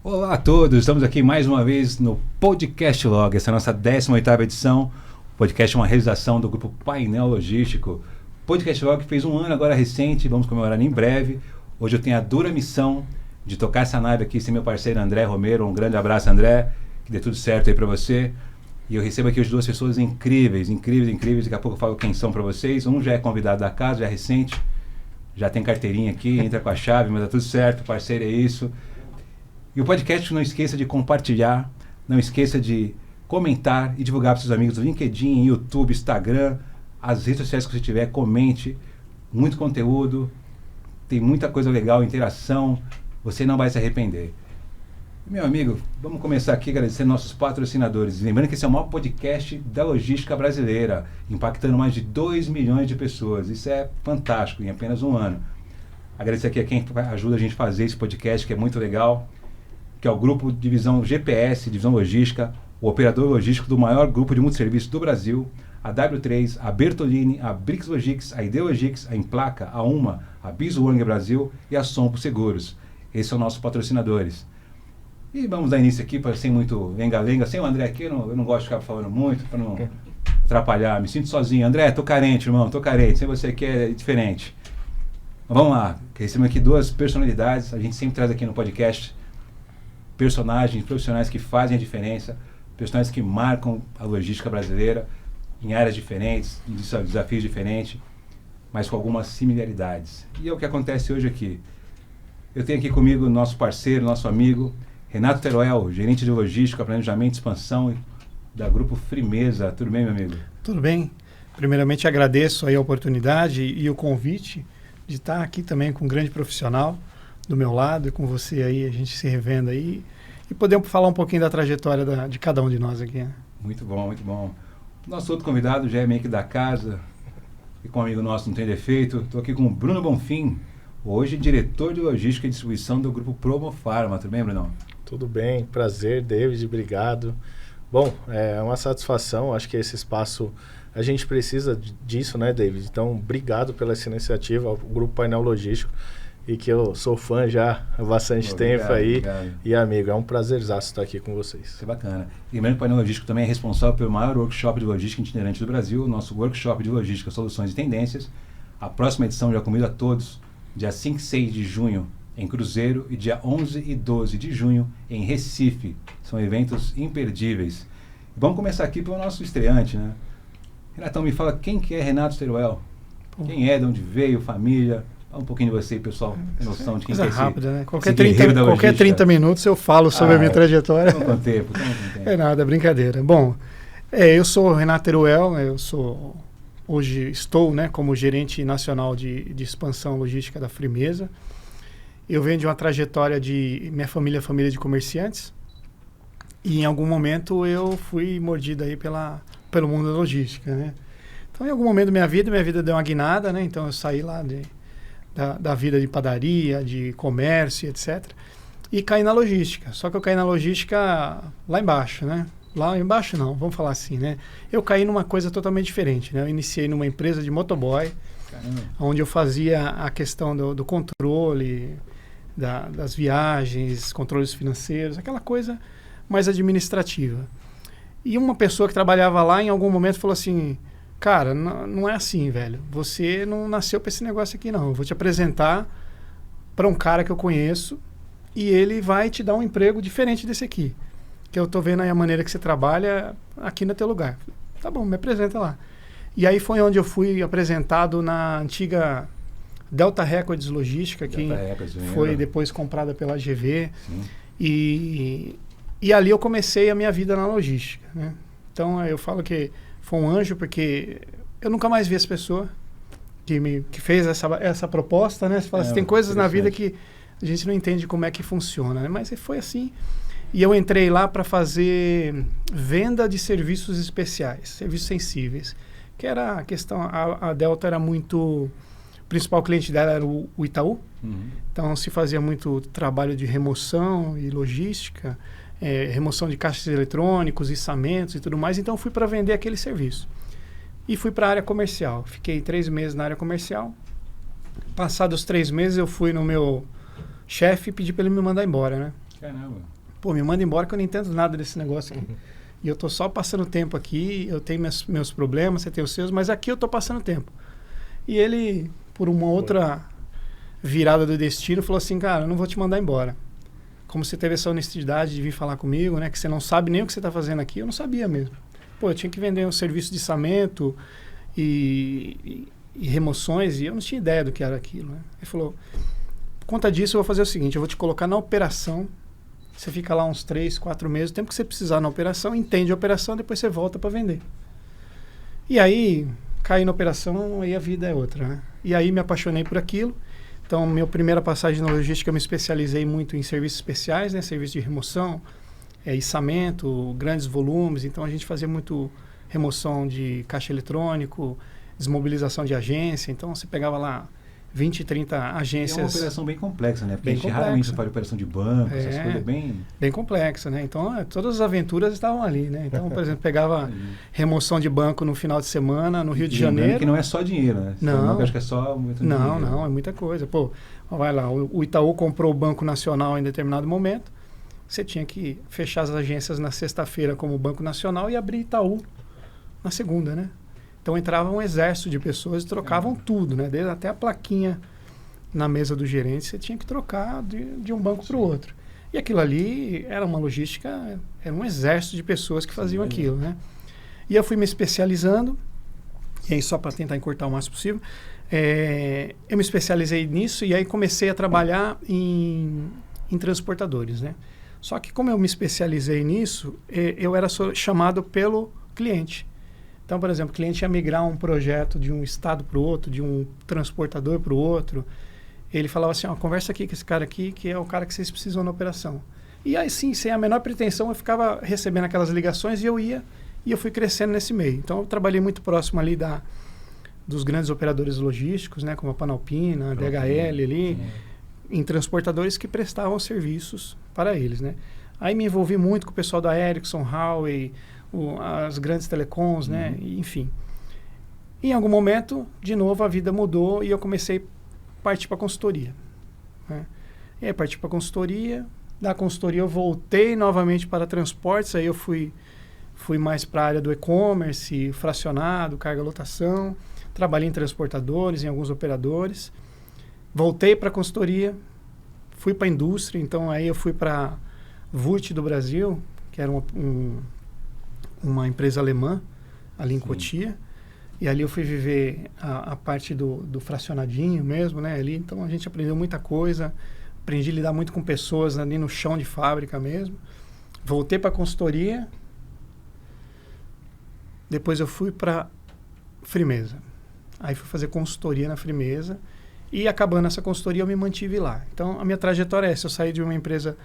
Olá a todos, estamos aqui mais uma vez no Podcast Log, essa é a nossa 18ª edição. O podcast é uma realização do grupo Painel Logístico. O Podcast Log fez um ano agora recente, vamos comemorar em breve. Hoje eu tenho a dura missão de tocar essa nave aqui sem meu parceiro André Romero. Um grande abraço, André, que dê tudo certo aí pra você. E eu recebo aqui hoje duas pessoas incríveis. Daqui a pouco eu falo quem são pra vocês. Um já é convidado da casa, já é recente, já tem carteirinha aqui, entra com a chave, mas dá tudo certo, parceiro, é isso. E o podcast, não esqueça de compartilhar, não esqueça de comentar e divulgar para seus amigos do LinkedIn, YouTube, Instagram, as redes sociais que você tiver, comente. Muito conteúdo, tem muita coisa legal, interação, você não vai se arrepender. Meu amigo, vamos começar aqui agradecendo nossos patrocinadores. Lembrando que esse é o maior podcast da logística brasileira, impactando mais de 2 milhões de pessoas. Isso é fantástico, em apenas um ano. Agradecer aqui a quem ajuda a gente a fazer esse podcast, que é muito legal, que é o grupo Divisão GPS, Divisão Logística, o operador logístico do maior grupo de multisserviço do Brasil, a W3, a Bertolini, a Brix Logistics, a Ideologix, a Emplaca, a Uma, a Biswang Brasil e a Sompo Seguros. Esses são nossos patrocinadores. E vamos dar início aqui, sem muito lenga-lenga. Sem o André aqui, eu não gosto de ficar falando muito, para não atrapalhar. Me sinto sozinho. André, tô carente, irmão, tô carente. Sem você aqui é diferente. Mas vamos lá, recebemos aqui duas personalidades. A gente sempre traz aqui no podcast personagens, profissionais que fazem a diferença, personagens que marcam a logística brasileira em áreas diferentes, em desafios diferentes, mas com algumas similaridades. E é o que acontece hoje aqui. Eu tenho aqui comigo nosso parceiro, nosso amigo, Renato Teruel, gerente de logística, planejamento e expansão da Grupo Frimeza. Tudo bem, meu amigo? Tudo bem. Primeiramente agradeço aí a oportunidade e o convite de estar aqui também com um grande profissional do meu lado e com você aí, a gente se revendo aí e podemos falar um pouquinho da trajetória de cada um de nós aqui, né? Muito bom, muito bom. Nosso outro convidado já é meio que da casa e com um amigo nosso não tem defeito. Estou aqui com o Bruno Bonfim, hoje diretor de logística e distribuição do grupo Promofarma. Tudo bem, Bruno? Tudo bem, prazer, David, obrigado. Bom, é uma satisfação, acho que esse espaço, a gente precisa disso, né, David? Então, obrigado pela essa iniciativa, o Grupo Painel Logístico, e que eu sou fã já há bastante tempo aí. Obrigado. E amigo, é um prazerzaço estar aqui com vocês. Isso é bacana. E lembrando que o Painel Logístico também é responsável pelo maior workshop de logística itinerante do Brasil, o nosso workshop de logística, soluções e tendências. A próxima edição já convido a todos, dia 5 e 6 de junho em Cruzeiro e dia 11 e 12 de junho em Recife. São eventos imperdíveis. Vamos começar aqui pelo nosso estreante, né? Renatão, me fala quem que é Renato Teruel? Quem é, de onde veio, família? Fala um pouquinho de você, pessoal, tem noção de quem é esse, rápida, né? Qualquer 30 minutos eu falo sobre a minha trajetória. Não com tempo. É nada, brincadeira. Bom, eu sou o Renato Teruel, hoje estou, né, como gerente nacional de expansão logística da Frimeza. Eu venho de uma trajetória minha família é família de comerciantes e em algum momento eu fui mordido aí pelo mundo da logística, né? Então, em algum momento da minha vida deu uma guinada, né? Então, eu saí lá da vida de padaria, de comércio, etc. E caí na logística. Só que eu caí na logística lá embaixo, né? Lá embaixo não, vamos falar assim, né? Eu caí numa coisa totalmente diferente, né? Eu iniciei numa empresa de motoboy, onde eu fazia a questão do controle das viagens, controles financeiros, aquela coisa mais administrativa. E uma pessoa que trabalhava lá, em algum momento, falou assim: cara, não é assim, velho. Você não nasceu para esse negócio aqui, não. Eu vou te apresentar para um cara que eu conheço e ele vai te dar um emprego diferente desse aqui. Que eu tô vendo aí a maneira que você trabalha aqui no teu lugar. Tá bom, me apresenta lá. E aí foi onde eu fui apresentado na antiga Delta Records Logística, que foi depois comprada pela GV. E ali eu comecei a minha vida na logística, né? Então eu falo que foi um anjo, porque eu nunca mais vi essa pessoa que fez essa proposta, né? Você fala assim, tem coisas na vida que a gente não entende como é que funciona, né? Mas foi assim. E eu entrei lá para fazer venda de serviços especiais, serviços sensíveis, que era a questão, a Delta era muito, o principal cliente dela era o Itaú, então se fazia muito trabalho de remoção e logística, remoção de caixas eletrônicos, içamentos e tudo mais, então fui para vender aquele serviço. E fui para a área comercial, fiquei 3 meses na área comercial, passados 3 meses eu fui no meu chefe e pedi para ele me mandar embora, né? Caramba. Pô, me manda embora que eu não entendo nada desse negócio aqui. E eu tô só passando tempo aqui, eu tenho meus problemas, você tem os seus, mas aqui eu tô passando tempo. E ele, por uma outra virada do destino, falou assim, cara, eu não vou te mandar embora. Como você teve essa honestidade de vir falar comigo, né? Que você não sabe nem o que você está fazendo aqui, eu não sabia mesmo. Pô, eu tinha que vender um serviço de içamento e remoções, e eu não tinha ideia do que era aquilo, né? Ele falou, por conta disso eu vou fazer o seguinte, eu vou te colocar na operação, você fica lá uns 3, 4 meses, o tempo que você precisar na operação, entende a operação, depois você volta para vender. E aí, caí na operação, aí a vida é outra, né? E aí me apaixonei por aquilo. Então, minha primeira passagem na logística, eu me especializei muito em serviços especiais, né? Serviço de remoção, içamento, grandes volumes. Então, a gente fazia muito remoção de caixa eletrônico, desmobilização de agência. Então, você pegava lá 20, 30 agências. É uma operação bem complexa, né? Porque bem a gente complexa. raramente faz operação de banco, essas coisas bem complexa, né? Então, todas as aventuras estavam ali, né? Então, por exemplo, pegava remoção de banco no final de semana, no Rio de Janeiro. Que não é só dinheiro, né? Não. Eu acho que é só muito dinheiro. Não, é muita coisa. Pô, vai lá, o Itaú comprou o Banco Nacional em determinado momento, você tinha que fechar as agências na sexta-feira como Banco Nacional e abrir Itaú na segunda, né? Então entrava um exército de pessoas e trocavam tudo, né? Desde até a plaquinha na mesa do gerente, você tinha que trocar de um banco para o outro. E aquilo ali era uma logística, era um exército de pessoas que faziam aquilo, né? E eu fui me especializando, e aí só para tentar encurtar o máximo possível, eu me especializei nisso e aí comecei a trabalhar em transportadores, né? Só que como eu me especializei nisso, eu era chamado pelo cliente. Então, por exemplo, o cliente ia migrar um projeto de um estado para o outro, de um transportador para o outro. Ele falava assim, ó, conversa aqui com esse cara aqui, que é o cara que vocês precisam na operação. E aí, sim, sem a menor pretensão, eu ficava recebendo aquelas ligações e eu fui crescendo nesse meio. Então, eu trabalhei muito próximo ali dos grandes operadores logísticos, né, como a Panalpina, a DHL ali, em transportadores que prestavam serviços para eles, né. Aí me envolvi muito com o pessoal da Ericsson, Huawei, as grandes telecoms, né, enfim. E em algum momento, de novo, a vida mudou e eu comecei a partir para a consultoria, né. E aí parti para a consultoria, da consultoria eu voltei novamente para transportes, aí eu fui mais para a área do e-commerce, fracionado, carga lotação, trabalhei em transportadores, em alguns operadores, voltei para a consultoria, fui para a indústria, então aí eu fui para Vurt do Brasil, que era uma empresa alemã, ali em Cotia, e ali eu fui viver a parte do fracionadinho mesmo, né, ali, então a gente aprendeu muita coisa, aprendi a lidar muito com pessoas ali no chão de fábrica mesmo, voltei para a consultoria, depois eu fui para Frimeza, aí fui fazer consultoria na Frimeza, e acabando essa consultoria eu me mantive lá. Então a minha trajetória é essa, eu saí de uma empresa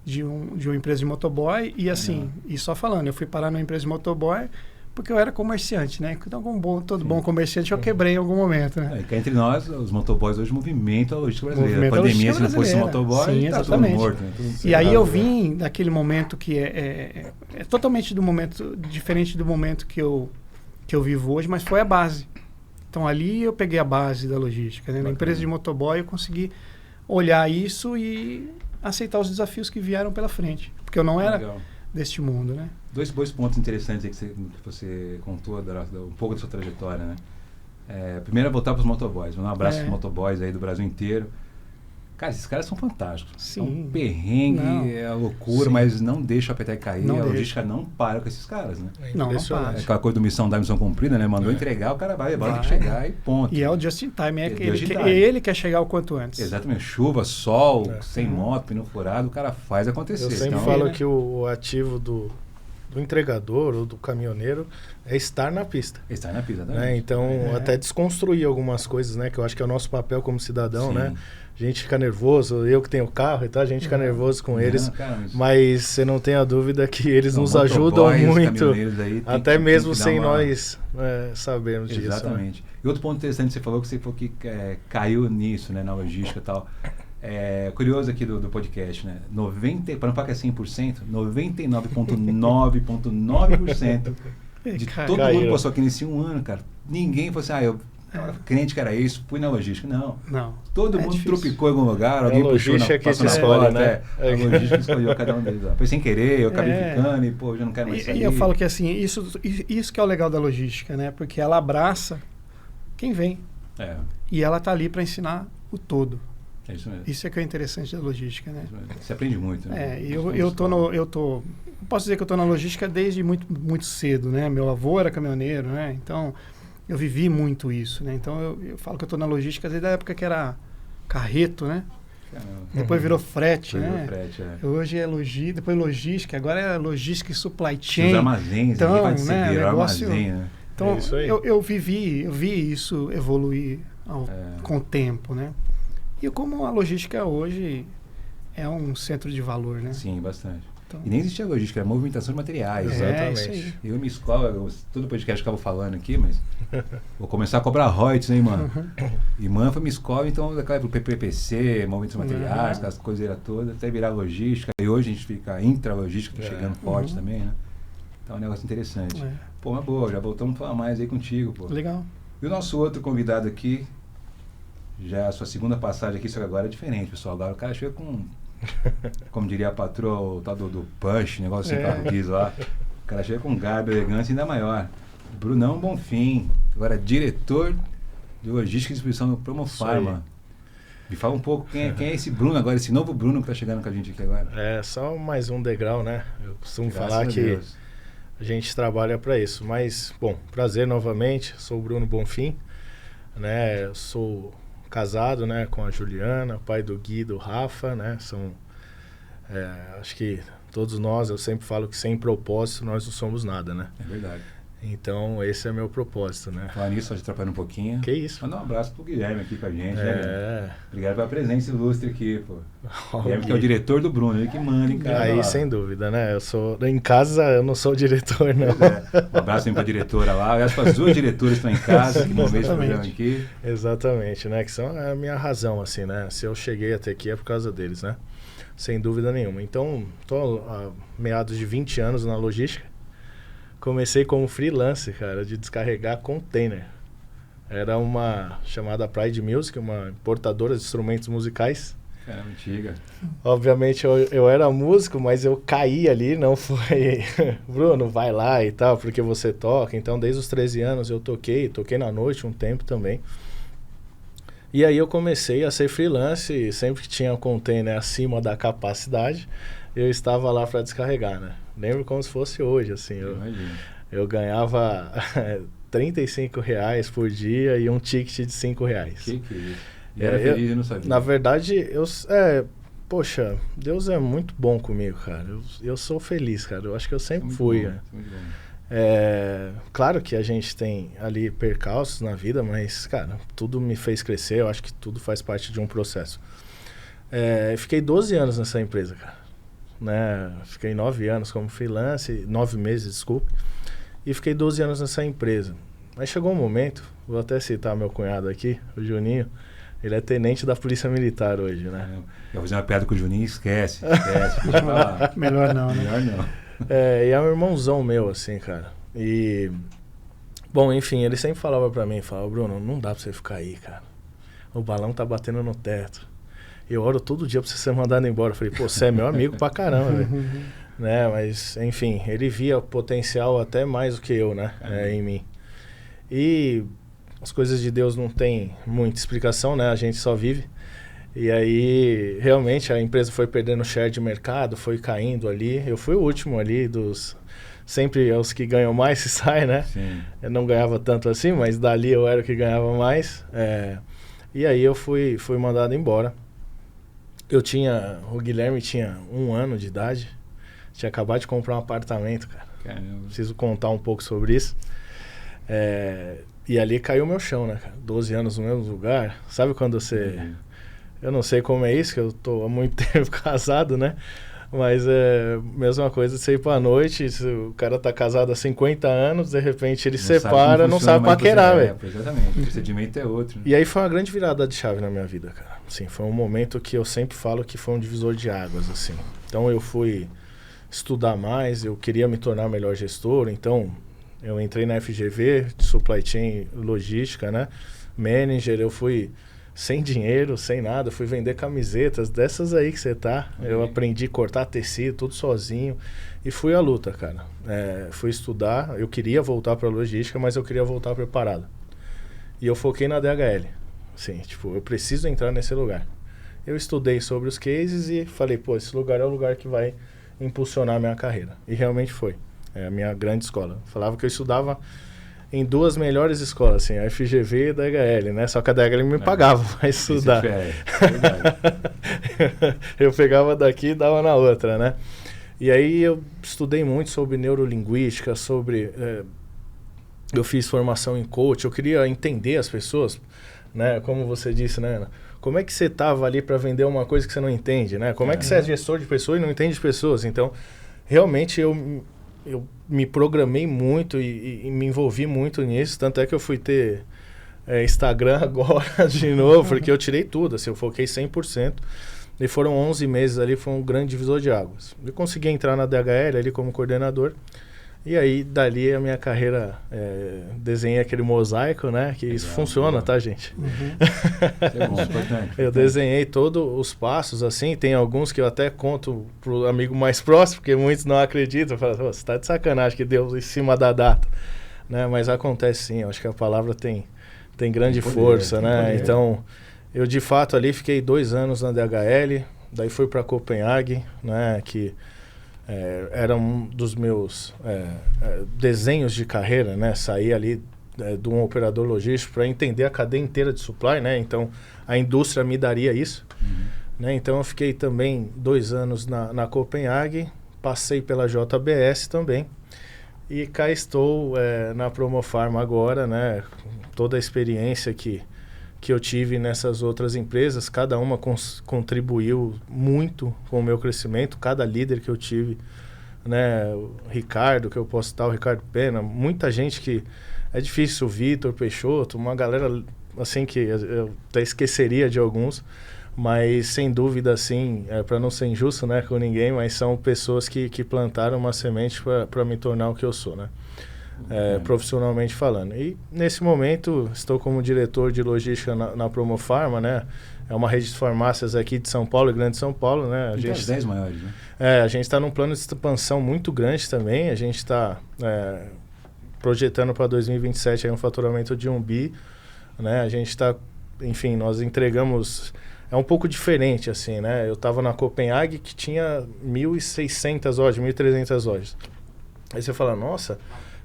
de uma empresa de motoboy e assim, e só falando, eu fui parar numa empresa de motoboy porque eu era comerciante, né? Então, como todo bom comerciante, eu quebrei em algum momento, né? Entre nós, os motoboys hoje movimentam a logística brasileira. A pandemia, se não fosse motoboy, tá todo morto. Né? E aí eu vim daquele momento que é totalmente diferente do momento que eu vivo hoje, mas foi a base. Então ali eu peguei a base da logística, né? Na empresa de motoboy eu consegui olhar isso e aceitar os desafios que vieram pela frente, porque eu não era deste mundo, né? Dois pontos interessantes aí que você contou um pouco da sua trajetória, né? Primeiro é voltar para os motoboys. Um abraço para os motoboys aí do Brasil inteiro. Cara, esses caras são fantásticos. Sim. É um perrengue, é loucura, mas não deixa o apetar cair. A logística não para com esses caras, né? Não para. É aquela coisa do missão da missão cumprida, né? Mandou entregar, o cara vai tem que chegar e ponto. E é o just in time, ele quer chegar o quanto antes. Exatamente. Chuva, sol, sem moto, pneu furado, o cara faz acontecer. Eu sempre falo que o ativo do entregador ou do caminhoneiro é estar na pista. Estar na pista, né? Então, até desconstruir algumas coisas, né? Que eu acho que é o nosso papel como cidadão, né? A gente fica nervoso, eu que tenho carro e tal, a gente fica nervoso com eles, mas você não tem a dúvida que eles nos ajudam muito, até mesmo sem nós sabermos disso. Exatamente. Né? E outro ponto interessante, você falou que caiu nisso, né, na logística e tal. Curioso aqui do podcast, né? Para não falar que é 100%, 99,9% de todo mundo que passou aqui nesse um ano, cara, ninguém falou assim, crente que era isso, fui na logística. Não. Todo mundo difícil. Tropicou em algum lugar, alguém puxou passou na escolhe, porta, né? A logística escolheu cada um deles lá. Foi sem querer, eu acabei ficando e, pô, já não quero mais sair. E eu falo que assim, isso que é o legal da logística, né? Porque ela abraça quem vem. E ela tá ali para ensinar o todo. É isso mesmo. Isso é que é interessante da logística, né? Você aprende muito, né? Eu posso dizer que eu tô na logística desde muito cedo, né? Meu avô era caminhoneiro, né? Então, eu vivi muito isso, né? Então, eu falo que eu tô na logística desde a época que era carreto, né? Caramba. Depois virou frete, né? Frete, Hoje é depois logística, agora é logística e supply chain. Os armazéns, então, vai né? armazém, né? Então, eu vi isso evoluir com o tempo, né? E como a logística hoje é um centro de valor, né? Sim, bastante. Então, e nem existia logística, era movimentação de materiais. Exatamente. Eu me escola, todo podcast que eu acabo falando aqui, mas vou começar a cobrar royalties, hein, mano? E Manfa me escola, então, daquela pro PPC, movimentação de materiais, aquelas coisas todas, até virar logística. E hoje a gente fica intralogística, chegando forte também, né? Então é um negócio interessante. Pô, mas boa, já voltamos a falar mais aí contigo, pô. Legal. E o nosso outro convidado aqui, já a sua segunda passagem aqui, só que agora é diferente, pessoal. Agora o cara chega com, como diria a patroa, o tal do punch, negócio assim, carro diz lá. O cara chega com garbo, elegância ainda maior. Brunão Bonfim, agora diretor de logística e distribuição do Promofarma. Me fala um pouco quem é esse Bruno agora, esse novo Bruno que tá chegando com a gente aqui agora. É só mais um degrau, né? Eu costumo falar que a gente trabalha para isso. Mas, bom, prazer novamente, sou o Bruno Bonfim, né? Eu sou casado, né, com a Juliana, pai do Gui, do Rafa, né? Acho que todos nós, eu sempre falo que sem propósito nós não somos nada, né? É verdade. Então, esse é meu propósito, né? Falar nisso, só te atrapalhando um pouquinho. Que isso? Mandar um abraço pro Guilherme aqui com a gente, né? Obrigado pela presença ilustre aqui, pô. Guilherme que é o diretor do Bruno, ele que manda em casa. Aí, sem dúvida, né? Em casa, eu não sou o diretor, não. Um abraço aí pra diretora lá. Eu acho que as duas diretoras estão em casa, que vão ver esse programa aqui. Exatamente, né? Que são a minha razão, assim, né? Se eu cheguei até aqui é por causa deles, né? Sem dúvida nenhuma. Então, tô há meados de 20 anos na logística. Comecei como freelancer, cara, de descarregar container. Era uma chamada Pride Music, uma importadora de instrumentos musicais. É, antiga. Obviamente eu era músico, mas eu caí ali, não foi... Bruno, vai lá e tal, porque você toca. Então, desde os 13 anos eu toquei na noite um tempo também. E aí eu comecei a ser freelance e sempre que tinha um container acima da capacidade, eu estava lá para descarregar, né? Lembro como se fosse hoje, assim. Eu ganhava R$35 por dia e um ticket de R$5. Que isso? E era feliz e não sabia. Na verdade, poxa, Deus é muito bom comigo, cara. Eu sou feliz, cara. Eu acho que eu sempre fui. Bom, muito bom. Claro que a gente tem ali percalços na vida, mas, cara, tudo me fez crescer. Eu acho que tudo faz parte de um processo. Fiquei 12 anos nessa empresa, cara. Né? Fiquei 9 anos como freelance, 9 meses, desculpe, e fiquei 12 anos nessa empresa. Mas chegou um momento, vou até citar meu cunhado aqui, o Juninho, ele é tenente da Polícia Militar hoje, né? Eu vou fazer uma piada com o Juninho, esquece. Melhor não, né? Melhor não. E é um irmãozão meu, assim, cara. E, bom, enfim, ele sempre falava pra mim, Bruno, não dá pra você ficar aí, cara. O balão tá batendo no teto. Eu oro todo dia pra você ser mandado embora. Eu falei, pô, você é meu amigo pra caramba, velho. Né? Mas, enfim, ele via potencial até mais do que eu, né? Em mim. E as coisas de Deus não tem muita explicação, né? A gente só vive. E aí, realmente, a empresa foi perdendo share de mercado, foi caindo ali. Eu fui o último ali dos... Sempre é os que ganham mais se sai, né? Sim. Eu não ganhava tanto assim, mas dali eu era o que ganhava mais. E aí eu fui mandado embora. O Guilherme tinha 1 ano de idade, tinha acabado de comprar um apartamento, cara. Caramba. Preciso contar um pouco sobre isso. E ali caiu o meu chão, né, cara? 12 anos no mesmo lugar. Sabe quando você... Eu não sei como é isso, que eu tô há muito tempo casado, né? Mas é a mesma coisa de você ir pra noite, se o cara tá casado há 50 anos, de repente ele separa, não sabe paquerar, velho. Exatamente, o procedimento é outro. Né? E aí foi uma grande virada de chave na minha vida, cara. Assim, foi um momento que eu sempre falo que foi um divisor de águas, assim. Então eu fui estudar mais, eu queria me tornar melhor gestor, então Eu entrei na FGV, de Supply Chain Logística, né? Manager, eu fui sem dinheiro, sem nada, fui vender camisetas, dessas aí que você tá. Eu aprendi a cortar tecido, tudo sozinho. E fui à luta, cara. Fui estudar, eu queria voltar para logística, mas eu queria voltar preparado. E eu foquei na DHL. Assim, tipo, eu preciso entrar nesse lugar. Eu estudei sobre os cases e falei, pô, esse lugar é o lugar que vai impulsionar a minha carreira. E realmente foi. É a minha grande escola. Eu falava que eu estudava em duas melhores escolas, assim, a FGV e a DHL, né? Só que a DHL me pagava para estudar. Eu pegava daqui e dava na outra, né? E aí eu estudei muito sobre neurolinguística, sobre... eu fiz formação em coach, eu queria entender as pessoas, né? Como você disse, né, Ana? Como é que você estava ali para vender uma coisa que você não entende, né? Como é que você é gestor de pessoas e não entende de pessoas? Então, realmente eu me programei muito e me envolvi muito nisso. Tanto é que eu fui ter Instagram agora de novo, porque eu tirei tudo, assim, eu foquei 100%. E foram 11 meses ali, foi um grande divisor de águas. Eu consegui entrar na DHL ali como coordenador. E aí, dali a minha carreira, desenhei aquele mosaico, né? Que isso funciona, tá, gente? É bom, importante. Eu desenhei todos os passos, assim. Tem alguns que eu até conto pro amigo mais próximo, porque muitos não acreditam. Falam, você tá de sacanagem que deu em cima da data. Né? Mas acontece sim, eu acho que a palavra tem grande força, né? Poder. Então, eu de fato ali fiquei 2 anos na DHL, daí fui para Copenhague, né? Que... era um dos meus desenhos de carreira, né? Sair ali de um operador logístico para entender a cadeia inteira de supply, né? Então, a indústria me daria isso. Né? Então, eu fiquei também 2 anos na Copenhague, passei pela JBS também. E cá estou na Promofarma agora, né? Toda a experiência que eu tive nessas outras empresas, cada uma contribuiu muito com o meu crescimento, cada líder que eu tive, né, o Ricardo, que eu posso citar, o Ricardo Pena, muita gente que é difícil, o Vitor Peixoto, uma galera assim que eu até esqueceria de alguns, mas sem dúvida assim, para não ser injusto, né, com ninguém, mas são pessoas que plantaram uma semente para me tornar o que eu sou, né? Profissionalmente falando. E nesse momento estou como diretor de logística na Promofarma, né? É uma rede de farmácias aqui de São Paulo, Grande São Paulo, né? A gente, as 10 maiores, né? A gente está num plano de expansão muito grande também. A gente está projetando para 2027 aí um faturamento de 1 bi, né? A gente está, enfim, nós entregamos... É um pouco diferente, assim, né? Eu estava na Copenhague que tinha 1.600 lojas, 1.300 lojas. Aí você fala, nossa...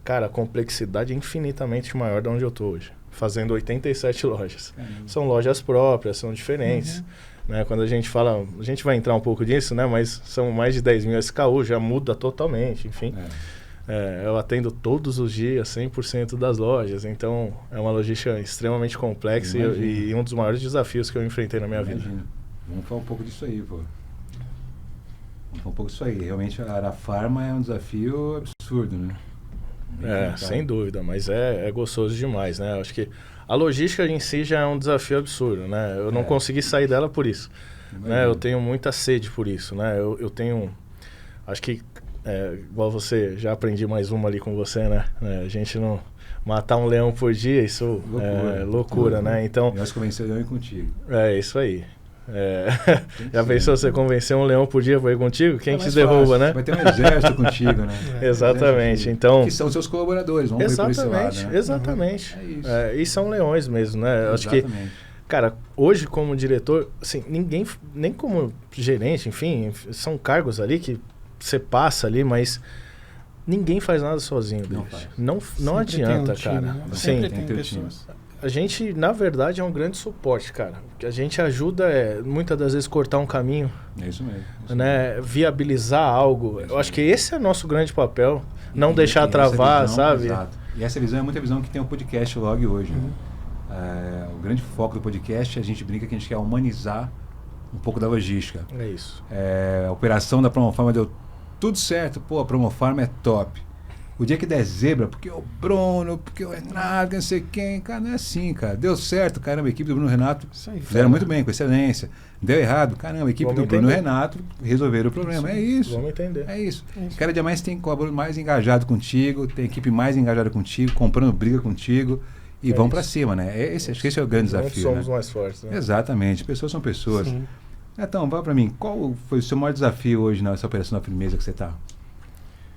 Cara, a complexidade é infinitamente maior de onde eu estou hoje, fazendo 87 lojas. São lojas próprias, são diferentes. Né? Quando a gente fala, a gente vai entrar um pouco disso, né? Mas são mais de 10 mil SKU, já muda totalmente, enfim. Eu atendo todos os dias 100% das lojas, então é uma logística extremamente complexa e um dos maiores desafios que eu enfrentei na minha vida. Vamos falar um pouco disso aí, pô. Vamos falar um pouco disso aí. Realmente a Arafarma é um desafio absurdo, né? Sem dúvida, mas é gostoso demais, né? Eu acho que a logística em si já é um desafio absurdo, né? Eu não consegui sair dela por isso, né? Eu tenho muita sede por isso, né? Eu tenho, acho que, igual você, já aprendi mais uma ali com você, né? A gente não matar um leão por dia, isso é loucura, né? Então, nós convencer o leão contigo. É isso aí. Já pensou você convencer um leão por dia para ir contigo? Quem te derruba, né? Vai ter um exército contigo, né? Exatamente. Então, que são seus colaboradores, vamos ver por esse lado, né? Exatamente. É isso. E são leões mesmo, né? Acho que, cara, hoje como diretor, assim, ninguém, nem como gerente, enfim, são cargos ali que você passa ali, mas ninguém faz nada sozinho. Não adianta, cara. Né? Sempre tem pessoas. A gente, na verdade, é um grande suporte, cara. A gente ajuda, muitas das vezes, cortar um caminho. É isso mesmo. Né? Viabilizar algo. Eu acho que esse é nosso grande papel. Não deixar travar, sabe? Exato. E essa visão é muita visão que tem o podcast Log hoje. Né? O grande foco do podcast, a gente brinca que a gente quer humanizar um pouco da logística. É isso. A operação da Promofarma deu tudo certo. Pô, a Promofarma é top. O dia que der zebra, porque o Bruno, porque o Renato, não sei quem, cara, não é assim, cara. Deu certo, caramba, a equipe do Bruno e Renato fizeram muito bem, com excelência. Deu errado, caramba, a equipe do Bruno e Renato resolveram o problema. É isso. Vamos entender. É isso. Cada dia mais tem colaborador mais engajado contigo, tem equipe mais engajada contigo, comprando briga contigo e vão pra cima, né? Acho que esse é o grande desafio. Somos né? mais fortes, né? Exatamente. Pessoas são pessoas. Sim. Então, fala pra mim, qual foi o seu maior desafio hoje nessa operação da Firmeza que você tá?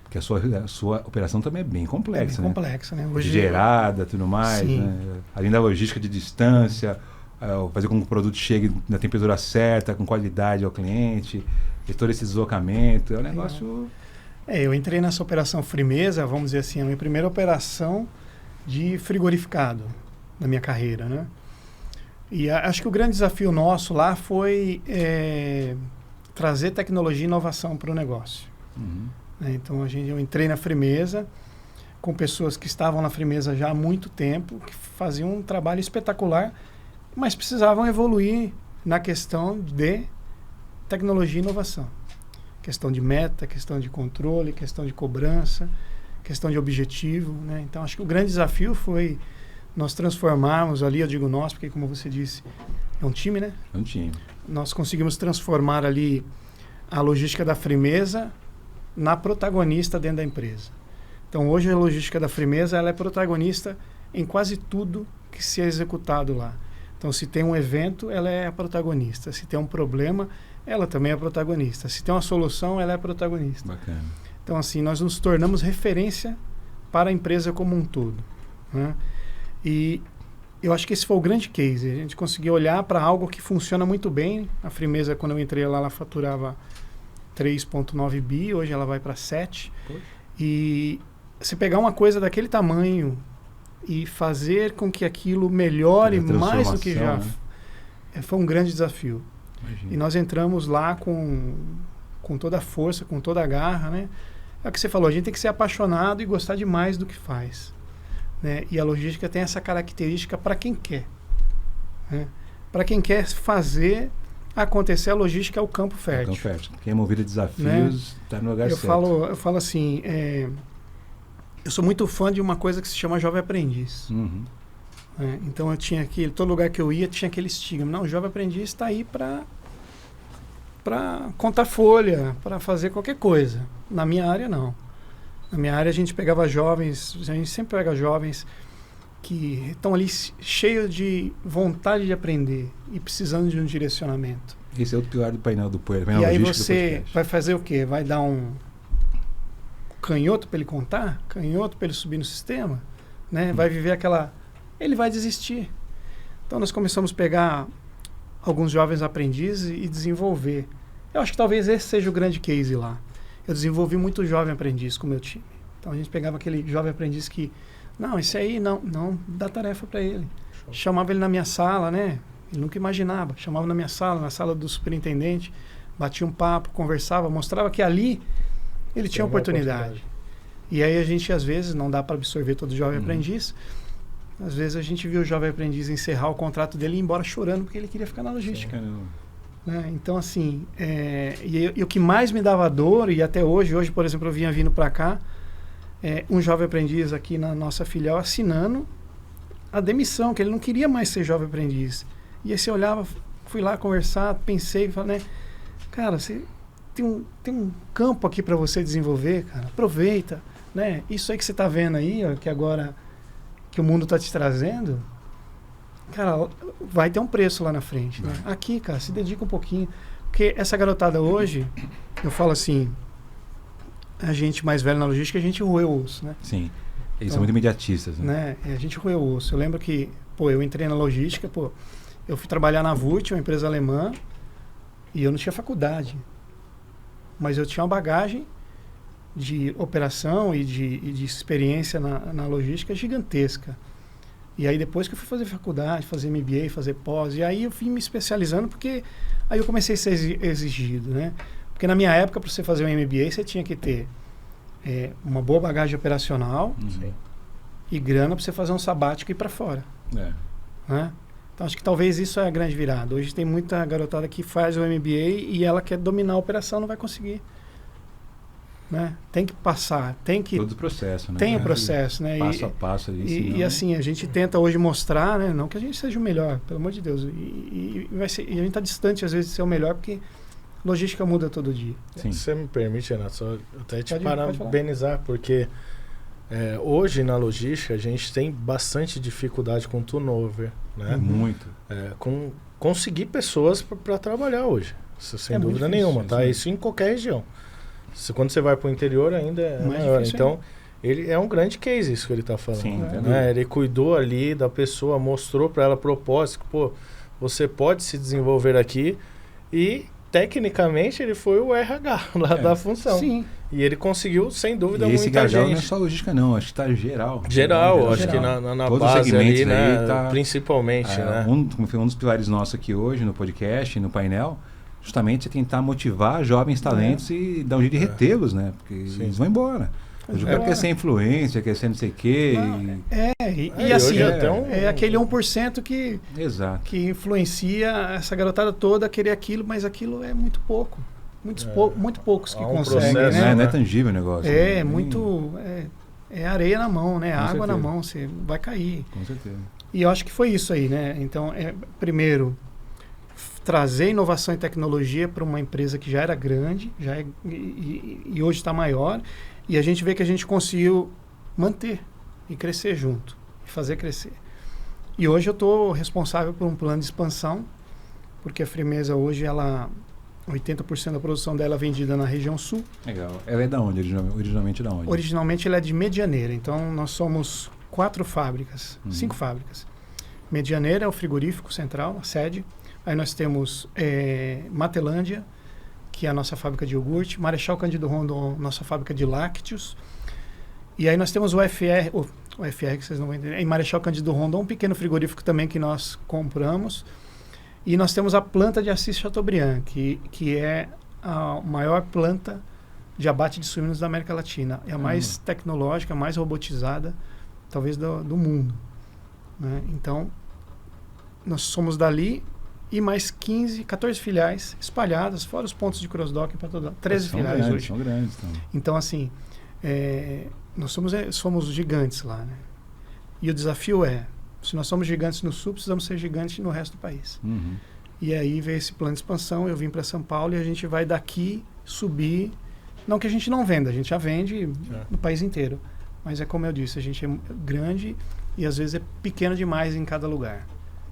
Porque a sua operação também é bem complexa, né? Complexa, né? Hoje, gerada, tudo mais, né? Além da logística de distância, fazer com que o produto chegue na temperatura certa, com qualidade ao cliente, e todo esse deslocamento, é um negócio... eu entrei nessa operação Firmeza, vamos dizer assim, a minha primeira operação de frigorificado na minha carreira, né? E acho que o grande desafio nosso lá foi trazer tecnologia e inovação para o negócio. Uhum. Então eu entrei na Firmeza com pessoas que estavam na Firmeza já há muito tempo, que faziam um trabalho espetacular, mas precisavam evoluir na questão de tecnologia e inovação. Questão de meta, questão de controle, questão de cobrança, questão de objetivo, né? Então acho que o grande desafio foi nós transformarmos ali, eu digo nós, porque como você disse, é um time, né? É um time. Nós conseguimos transformar ali a logística da Firmeza na protagonista dentro da empresa. Então hoje a logística da Firmeza ela é protagonista em quase tudo que se é executado lá. Então se tem um evento, ela é a protagonista. Se tem um problema, ela também é a protagonista. Se tem uma solução, ela é a protagonista. Bacana. Então assim, nós nos tornamos referência para a empresa como um todo, né? E eu acho que esse foi o grande case. A gente conseguiu olhar para algo que funciona muito bem. A Firmeza, quando eu entrei lá, ela faturava 3,9 bi, hoje ela vai para 7. Poxa. E se pegar uma coisa daquele tamanho e fazer com que aquilo melhore mais do que já... Né? Foi um grande desafio. Imagina. E nós entramos lá com toda a força, com toda a garra, né? É o que você falou, a gente tem que ser apaixonado e gostar demais do que faz. Né? E a logística tem essa característica para quem quer. Né? Para quem quer fazer acontecer, a logística é o campo fértil. Quem é movido a desafios está no lugar certo. Eu falo assim, eu sou muito fã de uma coisa que se chama Jovem Aprendiz. Uhum. Então eu tinha todo lugar que eu ia tinha aquele estigma. Não, o Jovem Aprendiz está aí para contar folha, para fazer qualquer coisa. Na minha área, não. Na minha área a gente pegava jovens, a gente sempre pega jovens que estão ali cheios de vontade de aprender e precisando de um direcionamento. Esse é o pilar do painel do Poeira. E aí você vai fazer o quê? Vai dar um canhoto para ele contar? Canhoto para ele subir no sistema? Né? Vai viver aquela... Ele vai desistir. Então nós começamos a pegar alguns jovens aprendizes e desenvolver. Eu acho que talvez esse seja o grande case lá. Eu desenvolvi muito jovem aprendiz com o meu time. Então a gente pegava aquele jovem aprendiz que... Não, esse aí não dá tarefa para ele. Show. Chamava ele na minha sala, né? Ele nunca imaginava. Chamava na minha sala, na sala do superintendente, batia um papo, conversava, mostrava que ali ele tinha oportunidade. E aí a gente, às vezes, não dá para absorver todo jovem aprendiz. Às vezes a gente viu o jovem aprendiz encerrar o contrato dele e ir embora chorando porque ele queria ficar na logística. Né? Então, assim, e o que mais me dava dor, e até hoje, por exemplo, eu vinha vindo para cá, um jovem aprendiz aqui na nossa filial assinando a demissão, que ele não queria mais ser jovem aprendiz. E aí você olhava, fui lá conversar, pensei, falei, né, cara, você tem um campo aqui para você desenvolver, cara, aproveita, né? Isso aí que você está vendo aí, ó, que agora que o mundo está te trazendo, cara, vai ter um preço lá na frente, né? Aqui, cara, se dedica um pouquinho, porque essa garotada hoje, eu falo assim, a gente mais velho na logística, a gente roeu o osso, né? Sim. Eles são muito imediatistas, né? A gente roeu o osso. Eu lembro que, eu entrei na logística, eu fui trabalhar na Vult, uma empresa alemã, e eu não tinha faculdade. Mas eu tinha uma bagagem de operação e de experiência na logística gigantesca. E aí depois que eu fui fazer faculdade, fazer MBA, fazer pós, e aí eu fui me especializando, porque aí eu comecei a ser exigido, né? Porque na minha época, para você fazer um MBA, você tinha que ter uma boa bagagem operacional e grana para você fazer um sabático e ir para fora. Né? Então, acho que talvez isso é a grande virada. Hoje tem muita garotada que faz o MBA e ela quer dominar a operação, não vai conseguir. né? Tem que passar, tem que... Todo o processo, né? Tem o processo, né? Passo a passo ali. E assim, a gente tenta hoje mostrar, né? Não que a gente seja o melhor, pelo amor de Deus. E a gente está distante, às vezes, de ser o melhor, porque logística muda todo dia. Sim. Se você me permite, Renato, só até te Pode parabenizar, porque hoje na logística a gente tem bastante dificuldade com turnover, né? Muito. Com conseguir pessoas para trabalhar hoje, sem dúvida nenhuma, tá? Isso em qualquer região. Quando você vai para o interior ainda é maior. Então, ele é um grande case isso que ele está falando. Sim, né? Ele cuidou ali da pessoa, mostrou para ela propósito, pô, você pode se desenvolver aqui e tecnicamente ele foi o RH lá da função. Sim. E ele conseguiu, sem dúvida, e esse muita gargalo gente. não é só logística não, acho que está geral. Geral, acho que na Todos base ali, né? Tá, principalmente, né? Um dos pilares nossos aqui hoje no podcast, no painel, justamente é tentar motivar jovens talentos e dar um jeito de retê-los, né? Porque eles vão embora. O cara quer ser influência, quer ser não sei o quê. E assim, é aquele 1% que influencia essa garotada toda a querer aquilo, mas aquilo é muito pouco. Muito poucos que conseguem. Processo, né? Não é tangível o negócio. É areia na mão, né? Com Água certeza. na mão, você vai cair. Com certeza. E eu acho que foi isso aí, né? Então, primeiro, trazer inovação e tecnologia para uma empresa que já era grande, e hoje está maior, e a gente vê que a gente conseguiu manter e crescer junto, e fazer crescer. E hoje eu estou responsável por um plano de expansão, porque a Frimeza hoje, 80% da produção dela é vendida na região sul. Legal. Ela é da onde? Originalmente da onde? Originalmente ela é de Medianeira, então nós somos 5 fábricas. Medianeira é o frigorífico central, a sede. Aí nós temos Matelândia, que é a nossa fábrica de iogurte, Marechal Cândido Rondon, nossa fábrica de lácteos. E aí nós temos o UFR que vocês não vão entender, em Marechal Cândido Rondon, um pequeno frigorífico também que nós compramos. E nós temos a planta de Assis Chateaubriand, que é a maior planta de abate de suínos da América Latina. É a mais tecnológica, mais robotizada, talvez do mundo. Né? Então, nós somos dali e mais 14 filiais espalhadas, fora os pontos de cross-docking para toda 13 filiais grandes, hoje. São grandes, então, assim, nós somos gigantes lá. Né? E o desafio se nós somos gigantes no sul, precisamos ser gigantes no resto do país. E aí veio esse plano de expansão, eu vim para São Paulo e a gente vai daqui subir. Não que a gente não venda, a gente já vende no país inteiro. Mas é como eu disse, a gente é grande e às vezes é pequeno demais em cada lugar.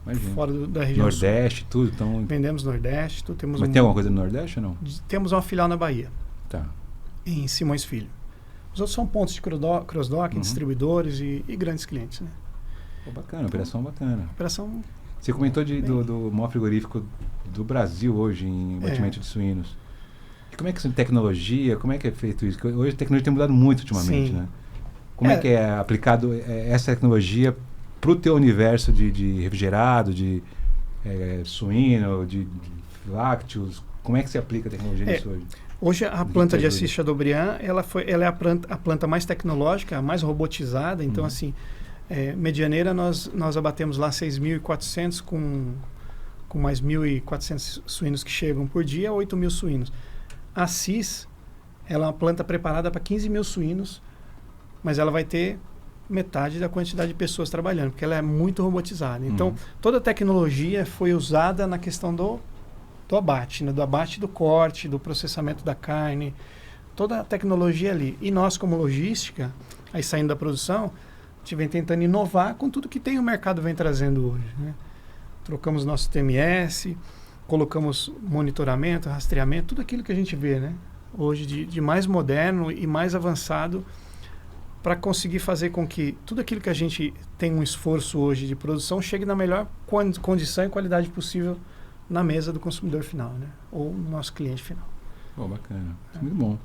Imagina. Fora da região Nordeste, sul. tudo. Então... Vendemos Nordeste, tudo. Mas tem alguma coisa no Nordeste ou não? Temos uma filial na Bahia. Tá. Em Simões Filho. Os outros são pontos de cross-docking, distribuidores e grandes clientes, né? Pô, bacana, operação bacana. Operação... Você comentou do maior frigorífico do Brasil hoje em batimento de suínos. E como é que é tecnologia, como é que é feito isso? Hoje a tecnologia tem mudado muito ultimamente, né? Como é que é aplicado essa tecnologia para o teu universo de refrigerado, de suíno, de lácteos? Como é que se aplica a tecnologia nisso hoje? Hoje a planta de Assis Chateaubriand, ela é a planta mais tecnológica, a mais robotizada. Então, assim, Medianeira nós abatemos lá 6.400 com mais 1.400 suínos que chegam por dia, 8.000 suínos. A Assis, ela é uma planta preparada para 15.000 suínos, mas ela vai ter metade da quantidade de pessoas trabalhando, porque ela é muito robotizada. Então, toda a tecnologia foi usada na questão do abate, né? Do abate do corte, do processamento da carne, toda a tecnologia ali. E nós, como logística, aí saindo da produção, a gente vem tentando inovar com tudo que o mercado vem trazendo hoje. Né? Trocamos nosso TMS, colocamos monitoramento, rastreamento, tudo aquilo que a gente vê, né? Hoje de mais moderno e mais avançado para conseguir fazer com que tudo aquilo que a gente tem um esforço hoje de produção chegue na melhor condição e qualidade possível na mesa do consumidor final, né? Ou no nosso cliente final. Pô, bacana. Muito bom.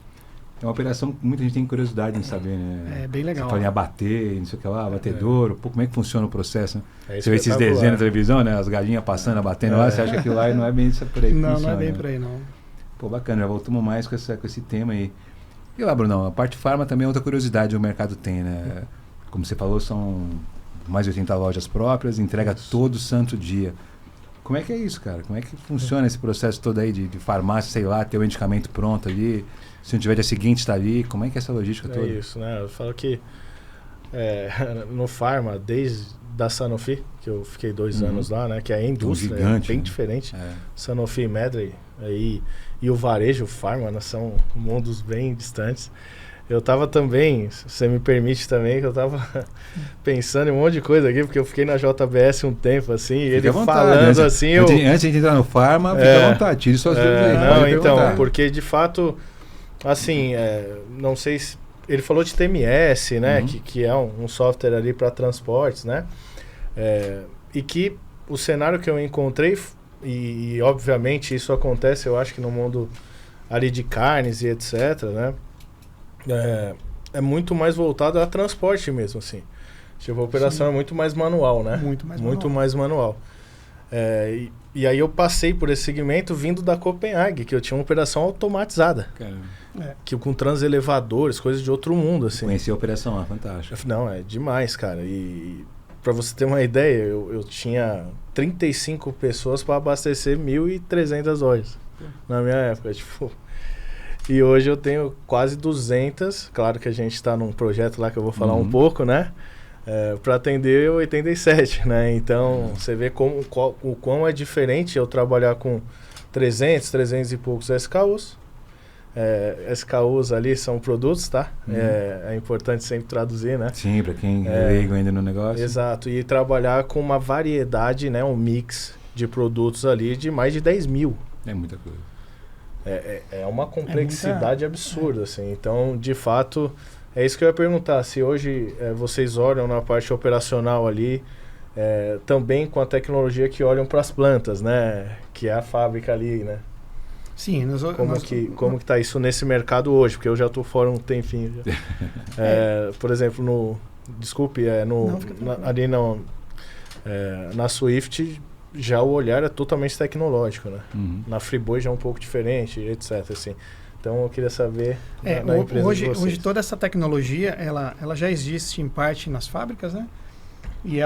É uma operação que muita gente tem curiosidade em saber, né? É bem legal. Você fala em abater, não sei o que lá, abatedouro. Pô, como é que funciona o processo? Né? Você vê esses espetacular. desenhos na televisão, né? As galinhas passando, abatendo lá, você acha que aquilo lá não é bem isso por aí que Não, funciona, não é bem né? por aí, não. Pô, bacana. Já voltamos mais com esse tema aí. E lá, Brunão, a parte farma também é outra curiosidade que o mercado tem, né? Como você falou, são mais de 80 lojas próprias, entrega todo santo dia. Como é que é isso, cara? Como é que funciona esse processo todo aí de farmácia, sei lá, ter o medicamento pronto ali, se não tiver dia seguinte está ali, como é que é essa logística toda? É isso, né? Eu falo que no Pharma, desde da Sanofi, que eu fiquei 2 anos lá, né? Que é a indústria, gigante, bem né? diferente. Sanofi e Medley, aí, e o varejo, o Pharma, né? São mundos bem distantes. Eu tava também, se você me permite também, que eu tava pensando em um monte de coisa aqui, porque eu fiquei na JBS um tempo, assim, e ele vontade, falando assim... Antes de entrar no Pharma, fica à vontade, tire suas dúvidas aí. Não, pode então, perguntar. porque de fato, assim, não sei se... Ele falou de TMS, né, que é um software ali para transportes, né, e que o cenário que eu encontrei, e obviamente isso acontece, eu acho que no mundo ali de carnes e etc, né, é muito mais voltado a transporte mesmo, assim. Tipo, a operação é muito mais manual, né? Muito mais manual. E aí eu passei por esse segmento vindo da Copenhague, que eu tinha uma operação automatizada. Que com transelevadores, coisas de outro mundo, assim. Conheci a operação lá, fantástico. Não, é demais, cara. E pra você ter uma ideia, eu tinha 35 pessoas para abastecer 1.300 lojas na minha época, tipo... E hoje eu tenho quase 200, claro que a gente está num projeto lá que eu vou falar um pouco, né? Para atender 87, né? Então, você vê o quão é diferente eu trabalhar com 300 e poucos SKUs. SKUs ali são produtos, tá? É importante sempre traduzir, né? Sim, para quem é leigo ainda no negócio. Exato, e trabalhar com uma variedade, né? Um mix de produtos ali de mais de 10 mil. É muita coisa. É uma complexidade absurda, assim. Então, de fato, é isso que eu ia perguntar. Se hoje vocês olham na parte operacional ali, também com a tecnologia que olham para as plantas, né? Que é a fábrica ali, né? Sim. Como que tá isso nesse mercado hoje? Porque eu já estou fora um tempinho. Já. Por exemplo, na Swift... já o olhar é totalmente tecnológico, né? Na Friboi já é um pouco diferente, etc. Assim. Então eu queria saber na empresa de vocês. Hoje toda essa tecnologia, ela já existe em parte nas fábricas, né? E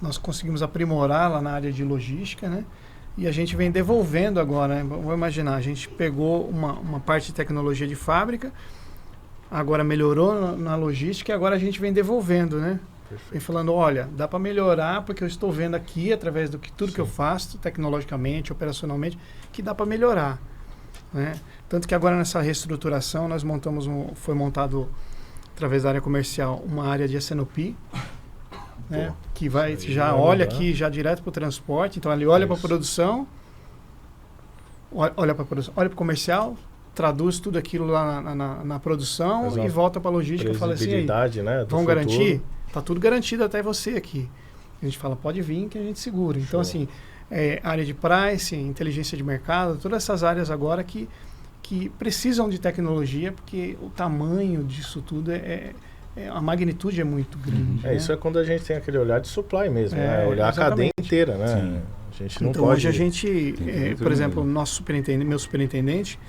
nós conseguimos aprimorá-la na área de logística, né? E a gente vem devolvendo agora, né? Vou imaginar, a gente pegou uma parte de tecnologia de fábrica, agora melhorou na logística e agora a gente vem devolvendo, né? E falando, olha, dá para melhorar porque eu estou vendo aqui, através do que tudo que eu faço, tecnologicamente, operacionalmente, que dá para melhorar, né? Tanto que agora nessa reestruturação nós foi montado através da área comercial uma área de S&OP, né? Que já olha aqui já direto para o transporte, então ele olha para a produção, olha para o comercial, traduz tudo aquilo lá na produção e volta para a logística e fala assim, né, vamos garantir? Está tudo garantido até você aqui. A gente fala, pode vir que a gente segura. Então, assim, área de pricing, inteligência de mercado, todas essas áreas agora que precisam de tecnologia, porque o tamanho disso tudo a magnitude é muito grande. Né? Isso é quando a gente tem aquele olhar de supply mesmo, né? Olhar exatamente. A cadeia inteira, né? Sim. A gente não então, pode... hoje a gente, por exemplo, meu superintendente,